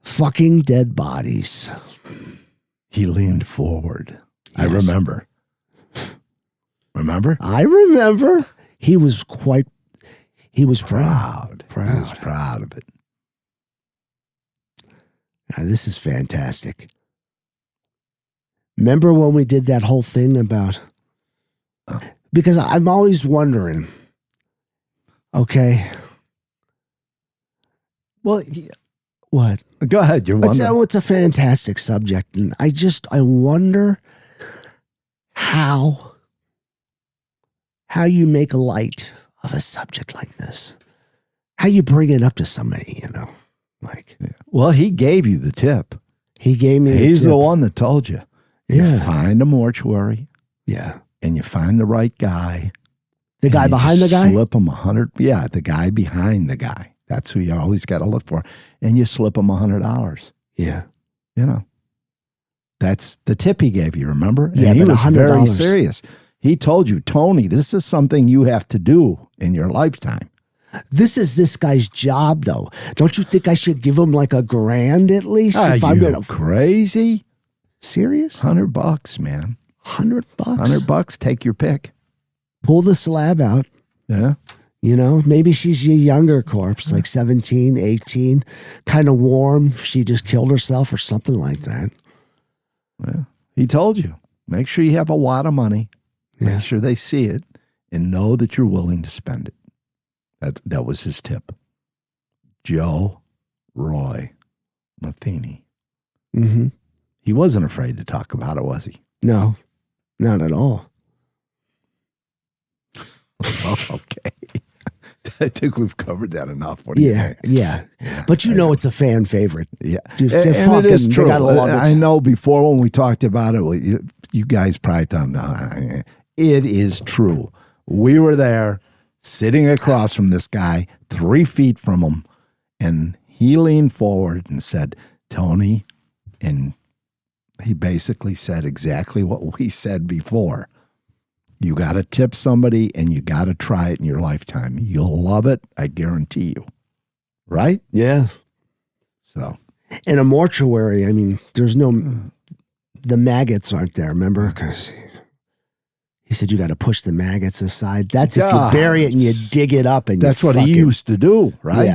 Fucking dead bodies. He leaned forward. I Yes. remember. Remember? I remember. He was proud. He was proud of it. Now, this is fantastic. Remember when we did that whole thing about... Because I'm always wondering, okay, Well, what? go ahead. You're wondering. It's a fantastic subject. And I wonder how you make light of a subject like this. How you bring it up to somebody, you know? Like, Well, he gave you the tip. he gave me He's tip. the one that told you. You Yeah. find a mortuary Yeah. and you find the right guy. The guy and you behind the guy? Slip him 100. Yeah, the guy behind the guy. That's who you always got to look for. And you slip him $100. Yeah. You know, that's the tip he gave you, remember? Yeah, and he but was very $100. serious. He told you, Tony, this is something you have to do in your lifetime. This is this guy's job, though. Don't you think I should give him like $1,000 at least? Are if I'm you gonna crazy? serious, $100, man. $100. $100, take your pick. Pull the slab out. Yeah. You know, maybe she's a younger corpse, like 17, 18, kind of warm. She just killed herself or something like that. Well, he told you, make sure you have a wad of money. Yeah. Make sure they see it and know that you're willing to spend it. That was his tip. Joe Roy Metheny. Mm-hmm. He wasn't afraid to talk about it, was he? No, not at all. Okay. I think we've covered that enough. What do you think? Yeah. But you know it's a fan favorite. Yeah. Dude, And it is they true. gotta love it. I know before when we talked about it, you guys probably thought, no, it is true. We were there sitting across from this guy, 3 feet from him, and he leaned forward and said, Tony, and he basically said exactly what we said before. You got to tip somebody and you got to try it in your lifetime. You'll love it. I guarantee you. Right? Yeah. So In a mortuary, I mean, the maggots aren't there, remember? Because he said you got to push the maggots aside. That's if you bury it and you dig it up. And that's what he used to do, right?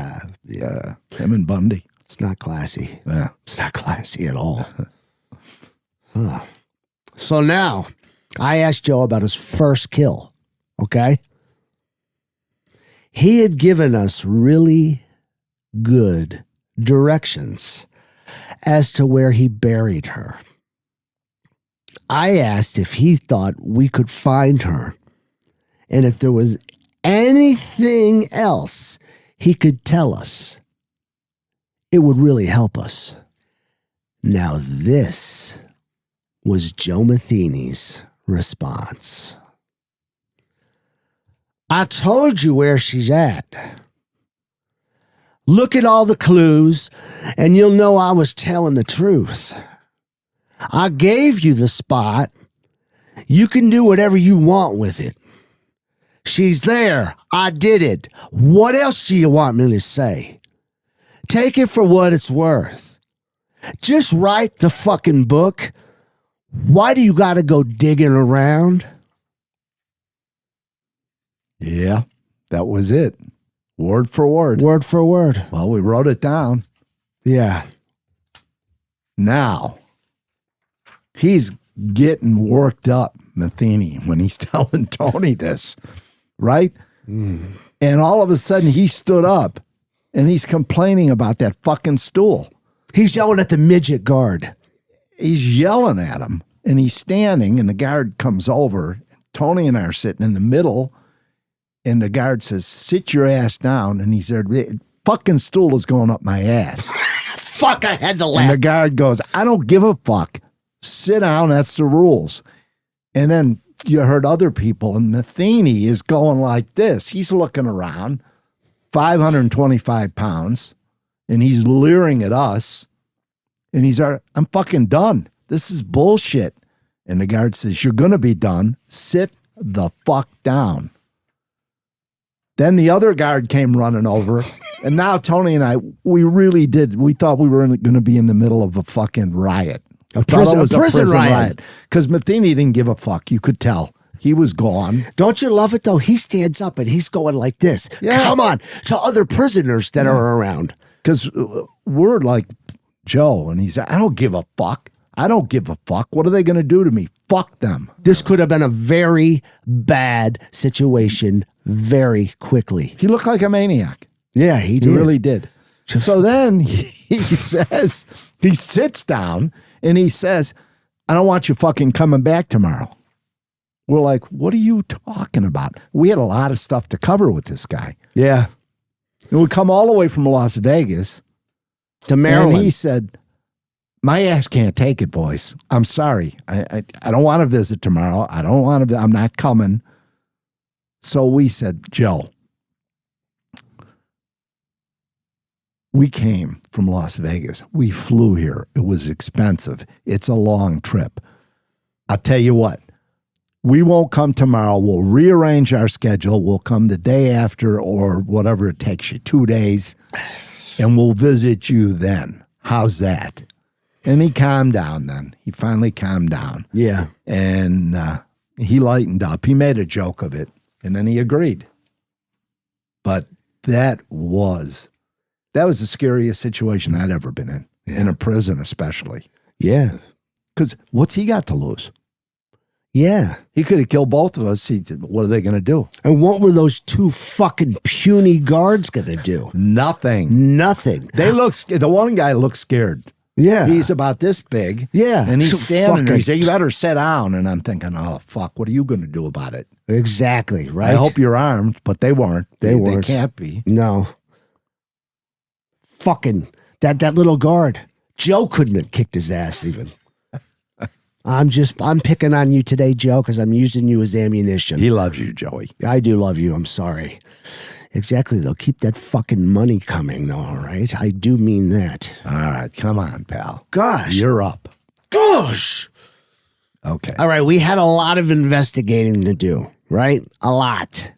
Yeah. Him and Bundy. It's not classy. Yeah. It's not classy at all. Huh. So now, I asked Joe about his first kill, okay? He had given us really good directions as to where he buried her. I asked if he thought we could find her and if there was anything else he could tell us. It would really help us. Now this was Joe Metheny's response. I told you where she's at. Look at all the clues and you'll know I was telling the truth. I gave you the spot. You can do whatever you want with it. She's there. I did it. What else do you want me to say? Take it for what it's worth. Just write the fucking book. Why do you got to go digging around? Yeah, that was it. Word for word. Word for word. Well, we wrote it down. Yeah. Now, he's getting worked up, Metheny, when he's telling Tony this, right? And all of a sudden, he stood up and he's complaining about that fucking stool. He's yelling at the midget guard. He's yelling at him and he's standing and the guard comes over. Tony and I are sitting in the middle and the guard says, sit your ass down. And he's there, the fucking stool is going up my ass. Fuck, I had to laugh. And the guard goes, I don't give a fuck. Sit down, that's the rules. And then you heard other people and Metheny is going like this. He's looking around, 525 pounds, and he's leering at us. And he's, I'm fucking done. This is bullshit. And the guard says, you're going to be done. Sit the fuck down. Then the other guard came running over. And now Tony and I, we thought we were going to be in the middle of a fucking riot. A prison riot. Because Metheny didn't give a fuck. You could tell. He was gone. Don't you love it, though? He stands up and he's going like this. Yeah. Come on, to other prisoners that are around. Because we're like Joe, and he's, I don't give a fuck. I don't give a fuck. What are they going to do to me? Fuck them. This could have been a very bad situation very quickly. He looked like a maniac. Yeah, he He did. really did. So then he says, he sits down and he says, I don't want you fucking coming back tomorrow. We're like, what are you talking about? We had a lot of stuff to cover with this guy. Yeah. And we come all the way from Las Vegas To Maryland. and he said, my ass can't take it, boys. I'm sorry. I don't want to visit tomorrow. I don't want to, I'm not coming. So we said, Joe, we came from Las Vegas. We flew here. It was expensive. It's a long trip. I'll tell you what, we won't come tomorrow. We'll rearrange our schedule. We'll come the day after or whatever it takes you, 2 days, and we'll visit you then. How's that? And he calmed down then. He finally calmed down. Yeah. And he lightened up. He made a joke of it, and then he agreed. But that was the scariest situation I'd ever been in a prison especially. Yeah. Because what's he got to lose? Yeah. He could have killed both of us. What are they going to do? And what were those two fucking puny guards going to do? Nothing. Nothing. They look. The one guy looked scared. Yeah. He's about this big. Yeah. And he's standing there. He Fucking- said, you better sit down. And I'm thinking, oh, fuck, what are you going to do about it? Exactly, right? I hope you're armed, but they weren't. They weren't. They can't be. No. Fucking that little guard. Joe couldn't have kicked his ass even. I'm picking on you today, Joe, because I'm using you as ammunition. He loves you, Joey. I do love you. I'm sorry. Exactly, though. Keep that fucking money coming, though, all right? I do mean that. All right, come on, pal. Gosh. You're up. Gosh. Okay. All right, we had a lot of investigating to do, right? A lot.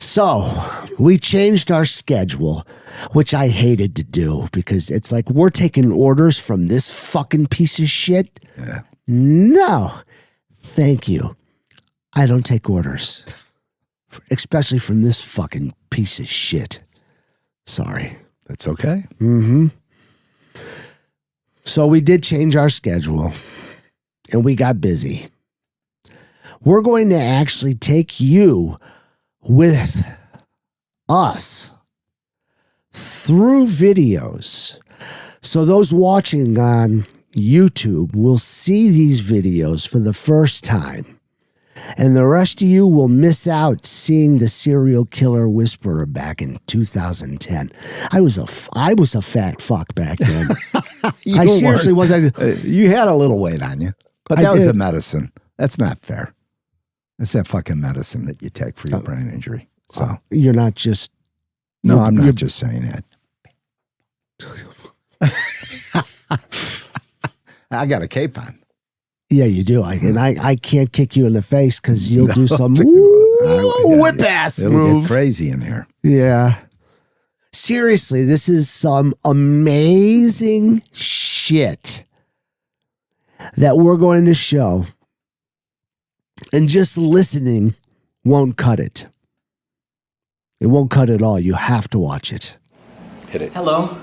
So we changed our schedule, which I hated to do because it's like we're taking orders from this fucking piece of shit. Yeah. No, thank you. I don't take orders, especially from this fucking piece of shit. Sorry. That's okay. Mm-hmm. So we did change our schedule and we got busy. We're going to actually take you with us through videos. So those watching on YouTube will see these videos for the first time. And the rest of you will miss out seeing the serial killer whisperer back in 2010. I was a fat fuck back then. I seriously was. You had a little weight on you, but I that was did. a medicine. That's not fair. That's that fucking medicine that you take for your brain injury. So You're not just. no, I'm you're- not just saying that. I got a cape on. Yeah, you do. I can't kick you in the face because you'll do some Yeah, whip ass It'll move. get crazy in here. Yeah. Seriously, this is some amazing shit that we're going to show. And just listening won't cut it. It won't cut it all. You have to watch it. Hit it. Hello,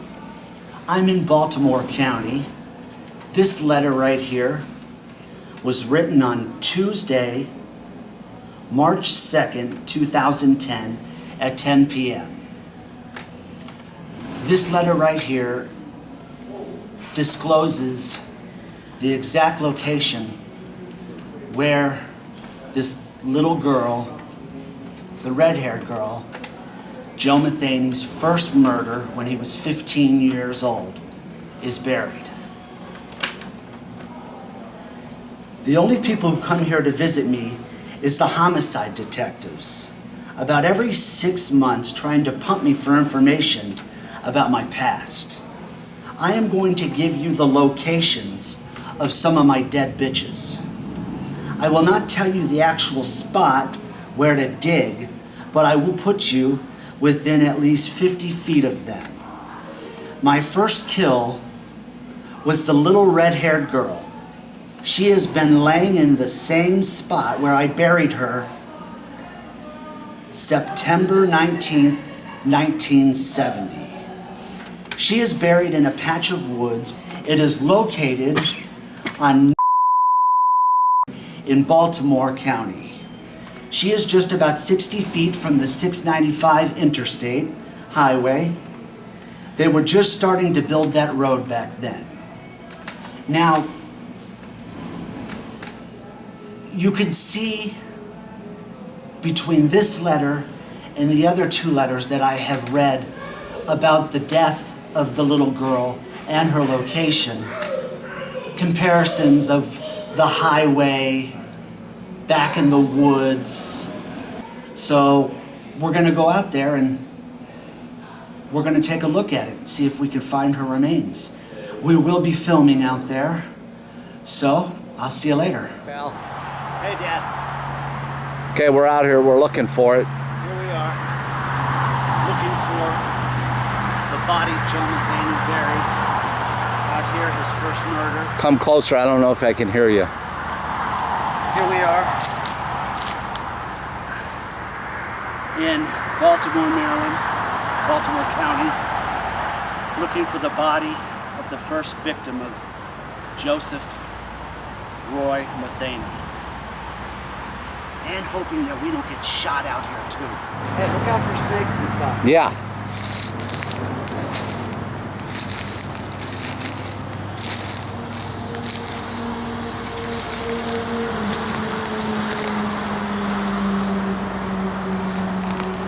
I'm in Baltimore County. This letter right here was written on Tuesday, March 2nd, 2010 at 10 p.m. This letter right here discloses the exact location where this little girl, the red-haired girl, Joe Metheny's first murder when he was 15 years old, is buried. The only people who come here to visit me is the homicide detectives. About every 6 months trying to pump me for information about my past. I am going to give you the locations of some of my dead bitches. I will not tell you the actual spot where to dig, but I will put you within at least 50 feet of them. My first kill was the little red-haired girl. She has been laying in the same spot where I buried her September 19th, 1970. She is buried in a patch of woods. It is located on in Baltimore County. She is just about 60 feet from the 695 interstate highway. They were just starting to build that road back then. Now, you can see between this letter and the other two letters that I have read about the death of the little girl and her location, comparisons of the highway, back in the woods. So we're gonna go out there and we're gonna take a look at it and see if we can find her remains. We will be filming out there, so I'll see you later. Pal. Hey, Dad. Okay, we're out here. We're looking for it. Here we are, looking for the body of Joe Metheny buried. Out here, his first murder. Come closer. I don't know if I can hear you. Here we are in Baltimore, Maryland, Baltimore County, looking for the body of the first victim of Joseph Roy Metheny. And hoping that we don't get shot out here too. Hey, look out for snakes and stuff. Yeah.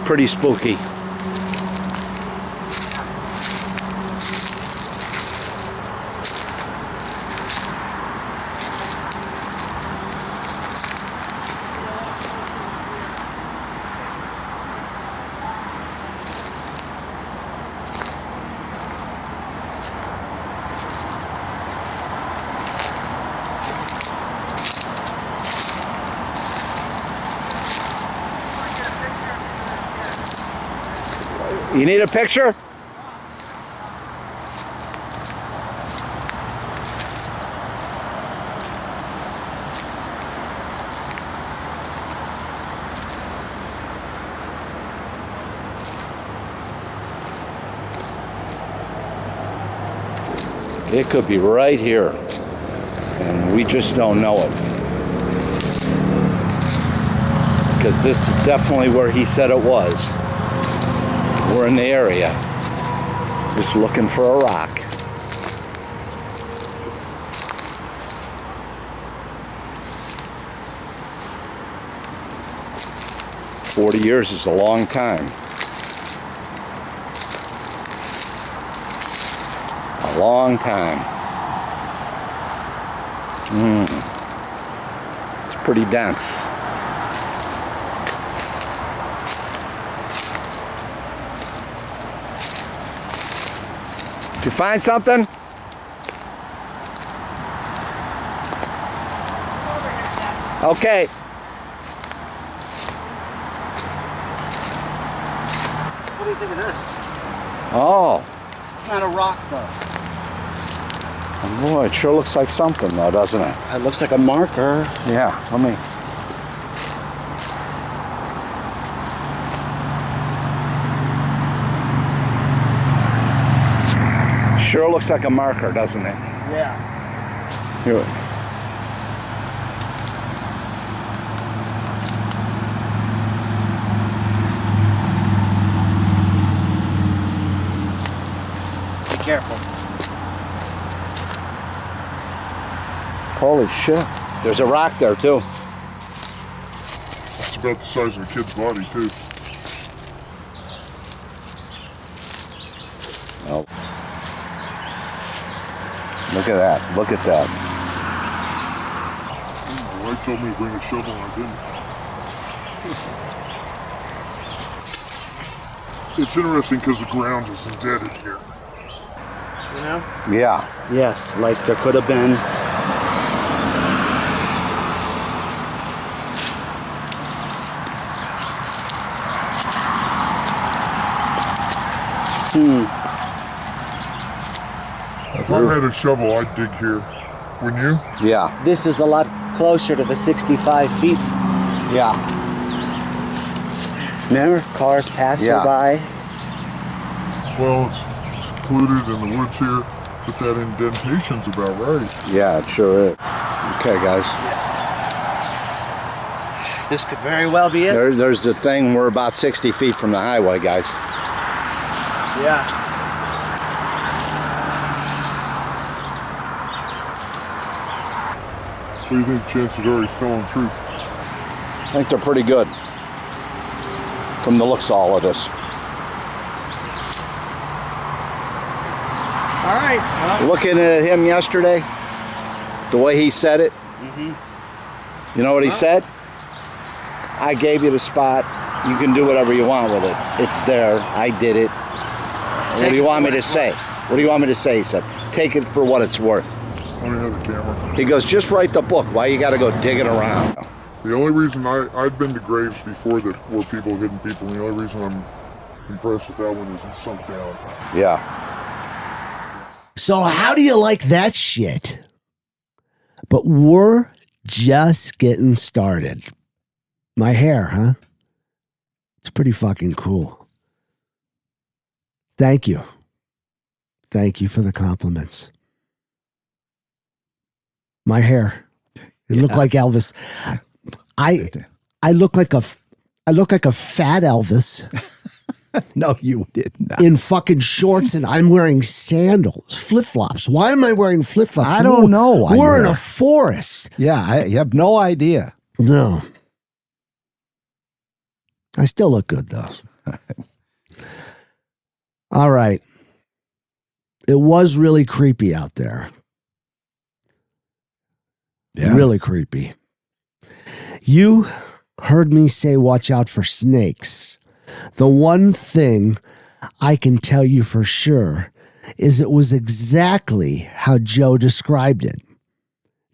pretty spooky. You need a picture? It could be right here, and we just don't know it. Because this is definitely where he said it was. We're in the area, just looking for a rock. "40 years is a long time. A long time. It's pretty dense. Did you find something? Okay. What do you think of this? Oh. It's not a rock, though. Boy, it sure looks like something, though, doesn't it? It looks like a marker. Yeah, let me... Sure looks like a marker, doesn't it? Yeah. Here. Be careful. Holy shit. There's a rock there, too. It's about the size of a kid's body, too. Oh. Look at that. Look at that. My wife told me to bring a shovel, and I didn't. It's interesting because the ground is indebted here. You know? Yeah. Yes, like there could have been. If I had a shovel, I'd dig here. Wouldn't you? Yeah. This is a lot closer to the 65 feet. Yeah. Remember, cars passing Yeah. by. Well, it's secluded in the woods here, but that indentation's about right. Yeah, it sure is. Okay, guys. Yes. This could very well be it. There's the thing. We're about 60 feet from the highway, guys. Yeah. What do you think chances are he's telling the truth? I think they're pretty good. From the looks of all of this. All right. Well, Looking at him yesterday, the way he said it, you know what he said? "I gave you the spot. You can do whatever you want with it. It's there. I did it. What do you want me to say? What do you want me to say?" He said, "Take it for what it's worth." I don't have the camera. He goes, "Just write the book. Why you got to go digging around?" The only reason I'd been to graves before that were people hidden people, and the only reason I'm impressed with that one is it's sunk down. Yeah. So how do you like that shit? But we're just getting started. My hair, huh? It's pretty fucking cool. Thank you. Thank you for the compliments. My hair. It looked like Elvis. I look like a fat Elvis. No, you did not. In fucking shorts, and I'm wearing sandals, flip-flops. Why am I wearing flip-flops? I don't know why We're you in are. a forest. Yeah, I have no idea. No. I still look good, though. All right. It was really creepy out there. Yeah. Really creepy. You heard me say watch out for snakes. The one thing I can tell you for sure is it was exactly how Joe described it.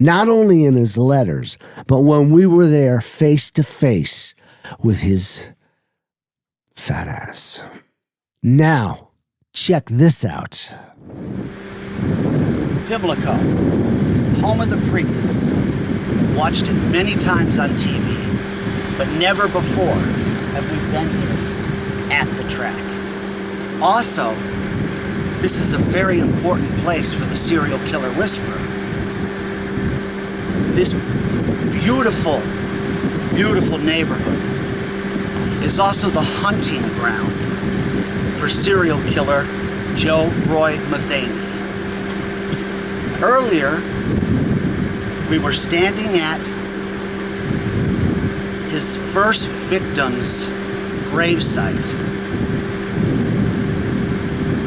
Not only in his letters, but when we were there face to face with his fat ass. Now, check this out. Pimlico, home of the Preakness. Watched it many times on TV, but never before have we been here at the track. Also, this is a very important place for the serial killer whisperer. This beautiful, beautiful neighborhood is also the hunting ground for serial killer Joe Metheny. Earlier, we were standing at his first victim's gravesite.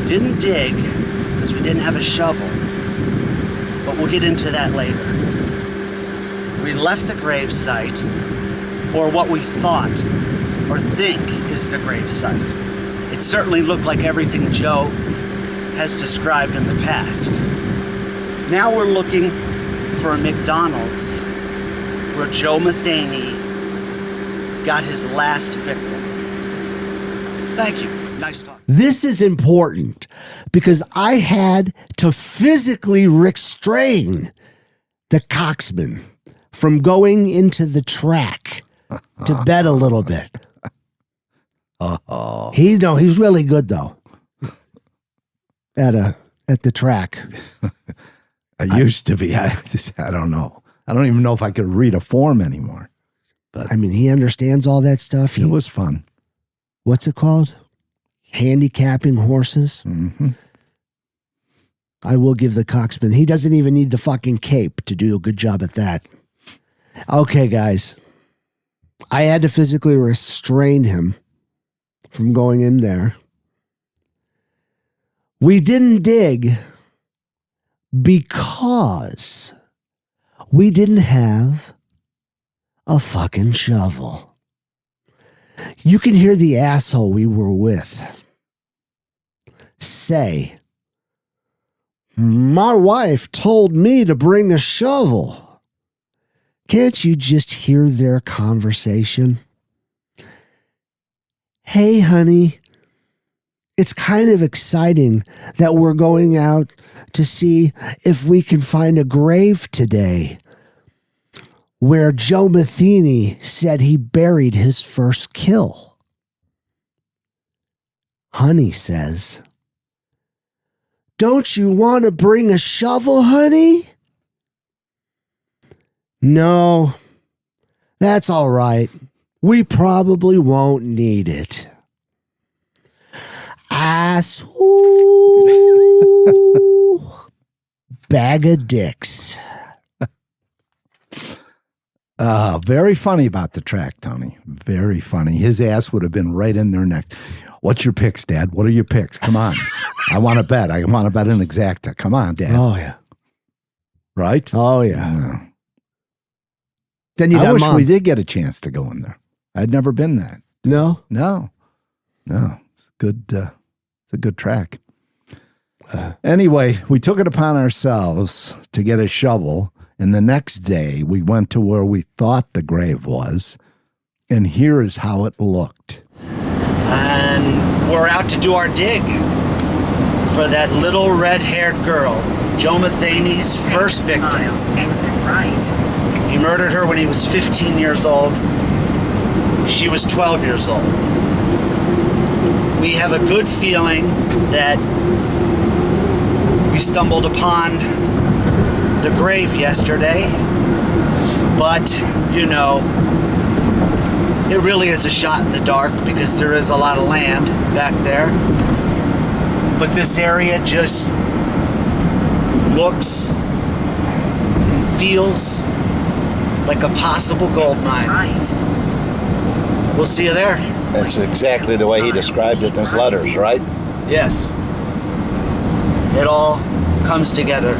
Didn't dig because we didn't have a shovel, but we'll get into that later. We left the gravesite, or what we thought or think is the gravesite. It certainly looked like everything Joe has described in the past. Now we're looking for a McDonald's where Joe Metheny got his last victim. Thank you. Nice talk. This is important because I had to physically restrain the coxman from going into the track to bed a little bit. He's really good though. At the track. I used to be. I don't know. I don't even know if I could read a form anymore. But I mean, he understands all that stuff. It was fun. What's it called? Handicapping horses. Mm-hmm. I will give the coxman. He doesn't even need the fucking cape to do a good job at that. Okay, guys. I had to physically restrain him from going in there. We didn't dig because we didn't have a fucking shovel. You can hear the asshole we were with say, "My wife told me to bring a shovel." Can't you just hear their conversation? Hey, honey, it's kind of exciting that we're going out to see if we can find a grave today where Joe Metheny said he buried his first kill. Honey says, "Don't you want to bring a shovel, honey?" "No, that's all right. We probably won't need it." Asshole. Bag of dicks. Very funny about the track, Tony. Very funny. His ass would have been right in there next. What's your picks, Dad? What are your picks? Come on. I want to bet. I want to bet an exacta. Come on, Dad. Oh, yeah. Right? Oh, yeah. Then you I got wish Mom. we did get a chance to go in there. I'd never been that. No? No. It's good. It's a good track. Anyway, we took it upon ourselves to get a shovel, and the next day we went to where we thought the grave was, and here is how it looked. And we're out to do our dig for that little red-haired girl, Joe Metheny's first victim. Exit right. He murdered her when he was 15 years old. She was 12 years old. We have a good feeling that we stumbled upon the grave yesterday, but, you know, it really is a shot in the dark because there is a lot of land back there. But this area just looks and feels like a possible gold Exit mine. right. We'll see you there. That's exactly the way he described it in his letters, right? Yes. It all comes together.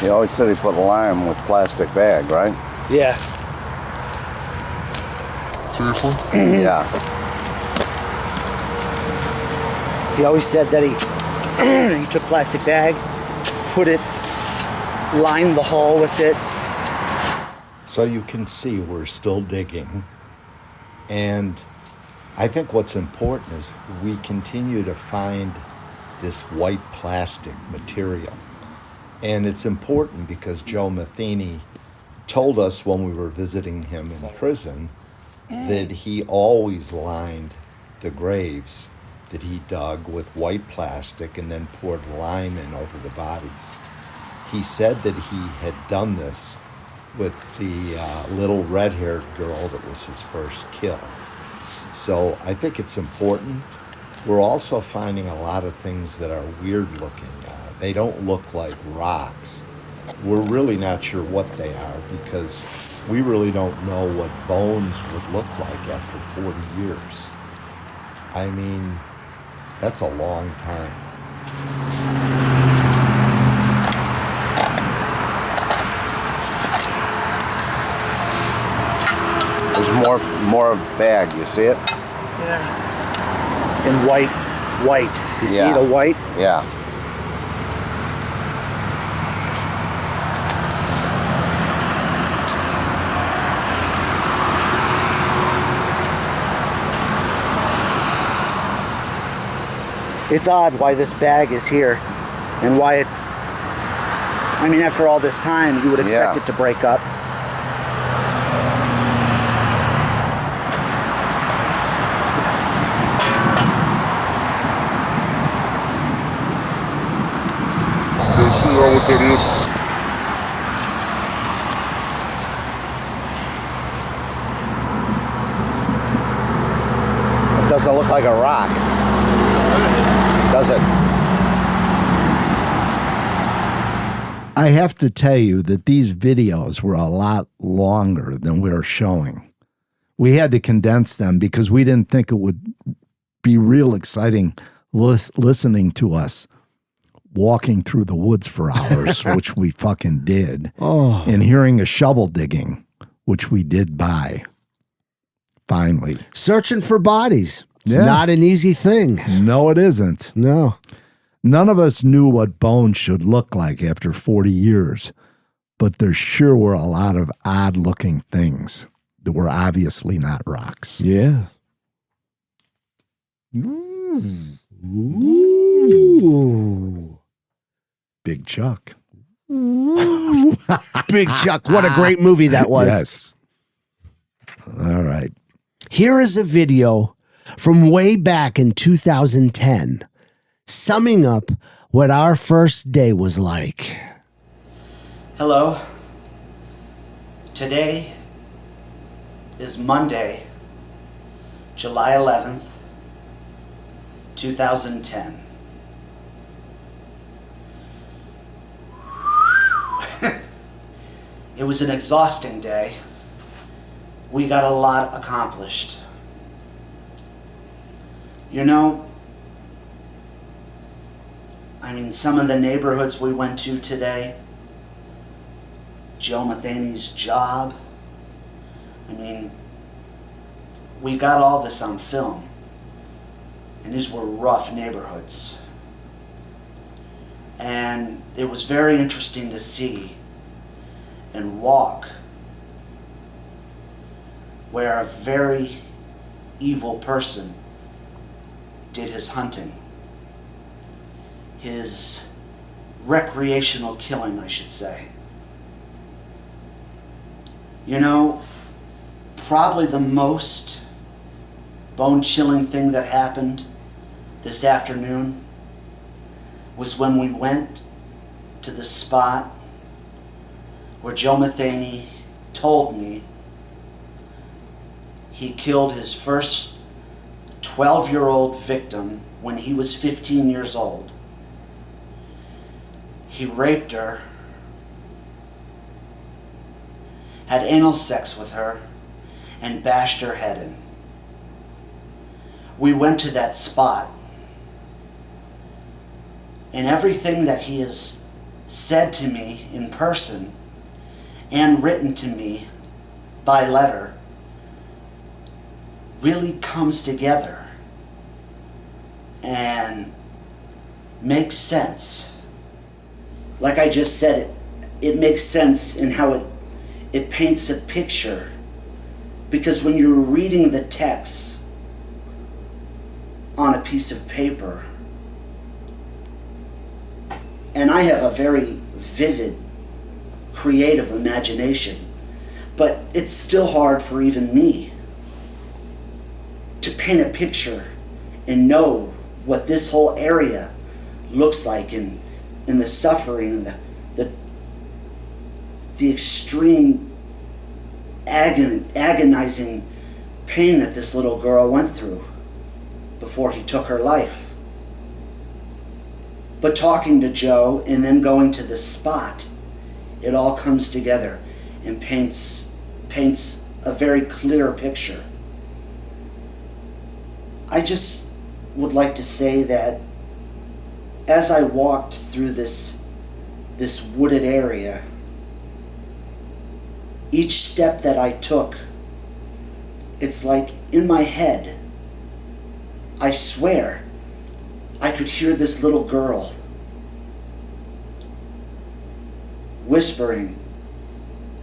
He always said he put lime with plastic bag, right? Yeah. Seriously? Yeah. He always said that he took plastic bag, put it, lined the hole with it. So you can see we're still digging. And I think what's important is we continue to find this white plastic material. And it's important because Joe Metheny told us when we were visiting him in prison that he always lined the graves that he dug with white plastic and then poured lime in over the bodies. He said that he had done this with the little red-haired girl that was his first kill. So I think it's important. We're also finding a lot of things that are weird looking. They don't look like rocks. We're really not sure what they are because we really don't know what bones would look like after 40 years. I mean, that's a long time. There's more bag, you see it? Yeah. In white. You see the white? Yeah. It's odd why this bag is here and why it's, I mean, after all this time, you would expect it to break up. What that is? It doesn't look like a rock, does it? I have to tell you that these videos were a lot longer than we're showing. We had to condense them because we didn't think it would be real exciting listening to us walking through the woods for hours, which we fucking did, and hearing a shovel digging, which we did buy. Finally. Searching for bodies. It's not an easy thing. No, it isn't. No. None of us knew what bones should look like after 40 years, but there sure were a lot of odd-looking things that were obviously not rocks. Yeah. Ooh. Big Chuck. Big Chuck. What a great movie that was. Yes. All right. Here is a video from way back in 2010, summing up what our first day was like. Hello. Today is Monday, July 11th, 2010. It was an exhausting day. We got a lot accomplished. You know, I mean, some of the neighborhoods we went to today, Joe Metheny's job, I mean, we got all this on film. And these were rough neighborhoods. And it was very interesting to see and walk where a very evil person did his hunting. His recreational killing, I should say. You know, probably the most bone-chilling thing that happened this afternoon was when we went to the spot where Joe Metheny told me he killed his first 12-year-old victim when he was 15 years old. He raped her, had anal sex with her, and bashed her head in. We went to that spot, and everything that he has said to me in person and written to me by letter really comes together and makes sense. Like I just said, it makes sense in how it paints a picture, because when you're reading the text on a piece of paper, and I have a very vivid, creative imagination, but it's still hard for even me to paint a picture and know what this whole area looks like, and the suffering and the extreme agonizing pain that this little girl went through before he took her life. But talking to Joe and then going to the spot, it all comes together and paints a very clear picture. I just would like to say that as I walked through this wooded area, each step that I took, it's like in my head, I swear, I could hear this little girl whispering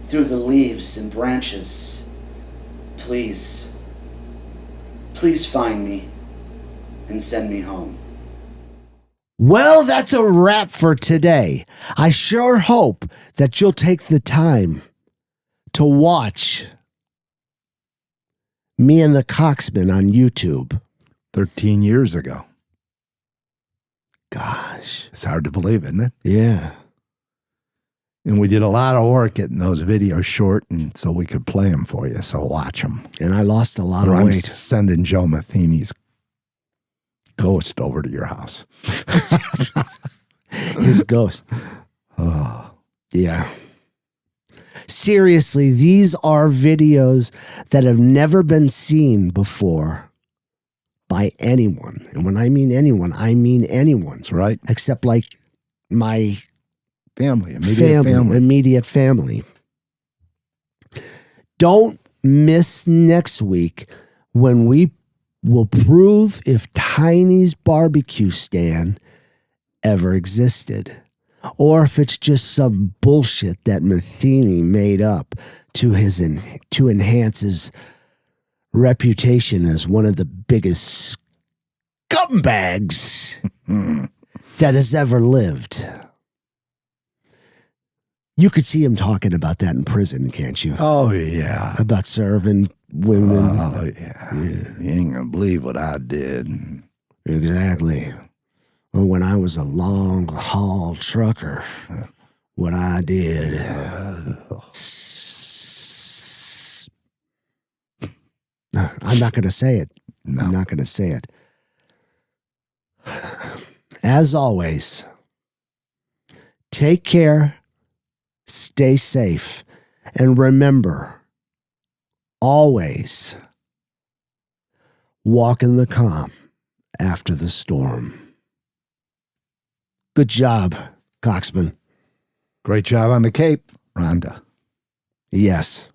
through the leaves and branches, please, please find me and send me home. Well, that's a wrap for today. I sure hope that you'll take the time to watch Me and the Coxman on YouTube. 13 years ago. Gosh. It's hard to believe, isn't it? Yeah. And we did a lot of work getting those videos short, and so we could play them for you. So watch them. And I lost a lot of I'm weight. sending Joe Metheny's ghost over to your house. His ghost. Oh. Yeah. Seriously, these are videos that have never been seen before by anyone. And when I mean anyone, I mean anyone. That's right. Except like my immediate family. Don't miss next week when we will prove if Tiny's barbecue stand ever existed, or if it's just some bullshit that Metheny made up to enhance his reputation as one of the biggest scumbags that has ever lived. You could see him talking about that in prison, can't you? Oh, yeah. About serving women. Oh, yeah. You ain't going to believe what I did. Exactly. Or when I was a long haul trucker, what I did. I'm not going to say it. No. I'm not going to say it. As always, take care, stay safe, and remember, always walk in the calm after the storm. Good job, Coxman. Great job on the Cape, Rhonda. Yes.